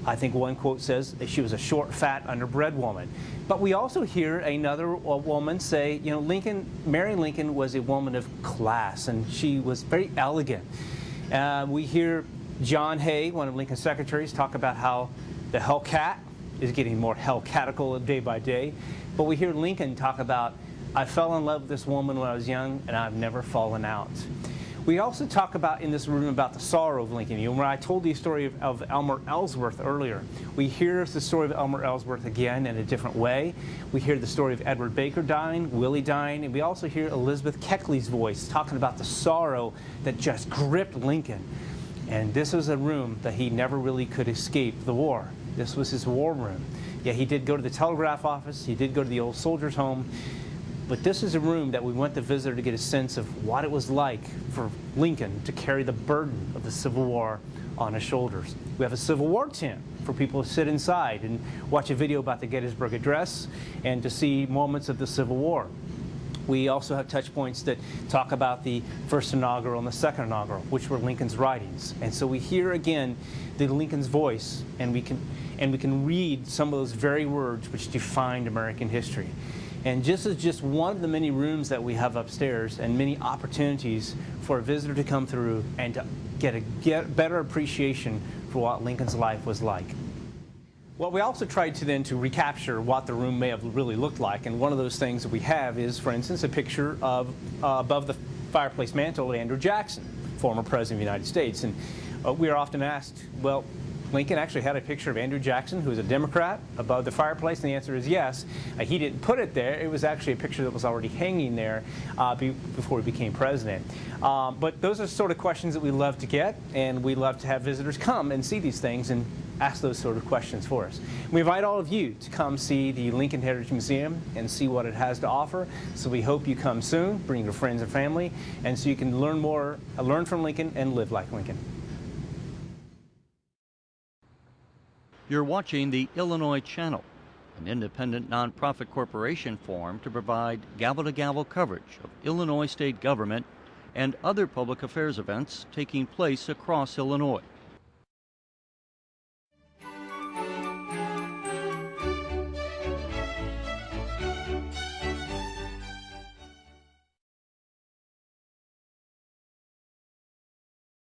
I think one quote says, that she was a short, fat, underbred woman. But we also hear another woman say, you know, Mary Lincoln was a woman of class, and she was very elegant. We hear John Hay, one of Lincoln's secretaries, talk about how the Hellcat is getting more Hellcatical day by day. But we hear Lincoln talk about, I fell in love with this woman when I was young, and I've never fallen out. We also talk about in this room about the sorrow of Lincoln. You know, when I told the story of Elmer Ellsworth earlier, we hear the story of Elmer Ellsworth again in a different way. We hear the story of Edward Baker dying, Willie dying, and we also hear Elizabeth Keckley's voice talking about the sorrow that just gripped Lincoln. And this was a room that he never really could escape the war. This was his war room. Yeah, he did go to the telegraph office, he did go to the old soldiers' home, but this is a room that we want the visitor to get a sense of what it was like for Lincoln to carry the burden of the Civil War on his shoulders. We have a Civil War tent for people to sit inside and watch a video about the Gettysburg Address and to see moments of the Civil War. We also have touch points that talk about the first inaugural and the second inaugural, which were Lincoln's writings. And so we hear again the Lincoln's voice, and we can read some of those very words which defined American history. And this is just one of the many rooms that we have upstairs, and many opportunities for a visitor to come through and to get a better appreciation for what Lincoln's life was like. Well, we also tried to recapture what the room may have really looked like, and one of those things that we have is, for instance, a picture of above the fireplace mantle of Andrew Jackson, former President of the United States. And we are often asked, well, Lincoln actually had a picture of Andrew Jackson, who was a Democrat, above the fireplace, and the answer is yes. He didn't put it there. It was actually a picture that was already hanging there before he became president. But those are sort of questions that we love to get, and we love to have visitors come and see these things and ask those sort of questions for us. We invite all of you to come see the Lincoln Heritage Museum and see what it has to offer. So we hope you come soon, bring your friends and family, and so you can learn from Lincoln and live like Lincoln. You're watching the Illinois Channel, an independent nonprofit corporation formed to provide gavel-to-gavel coverage of Illinois state government and other public affairs events taking place across Illinois.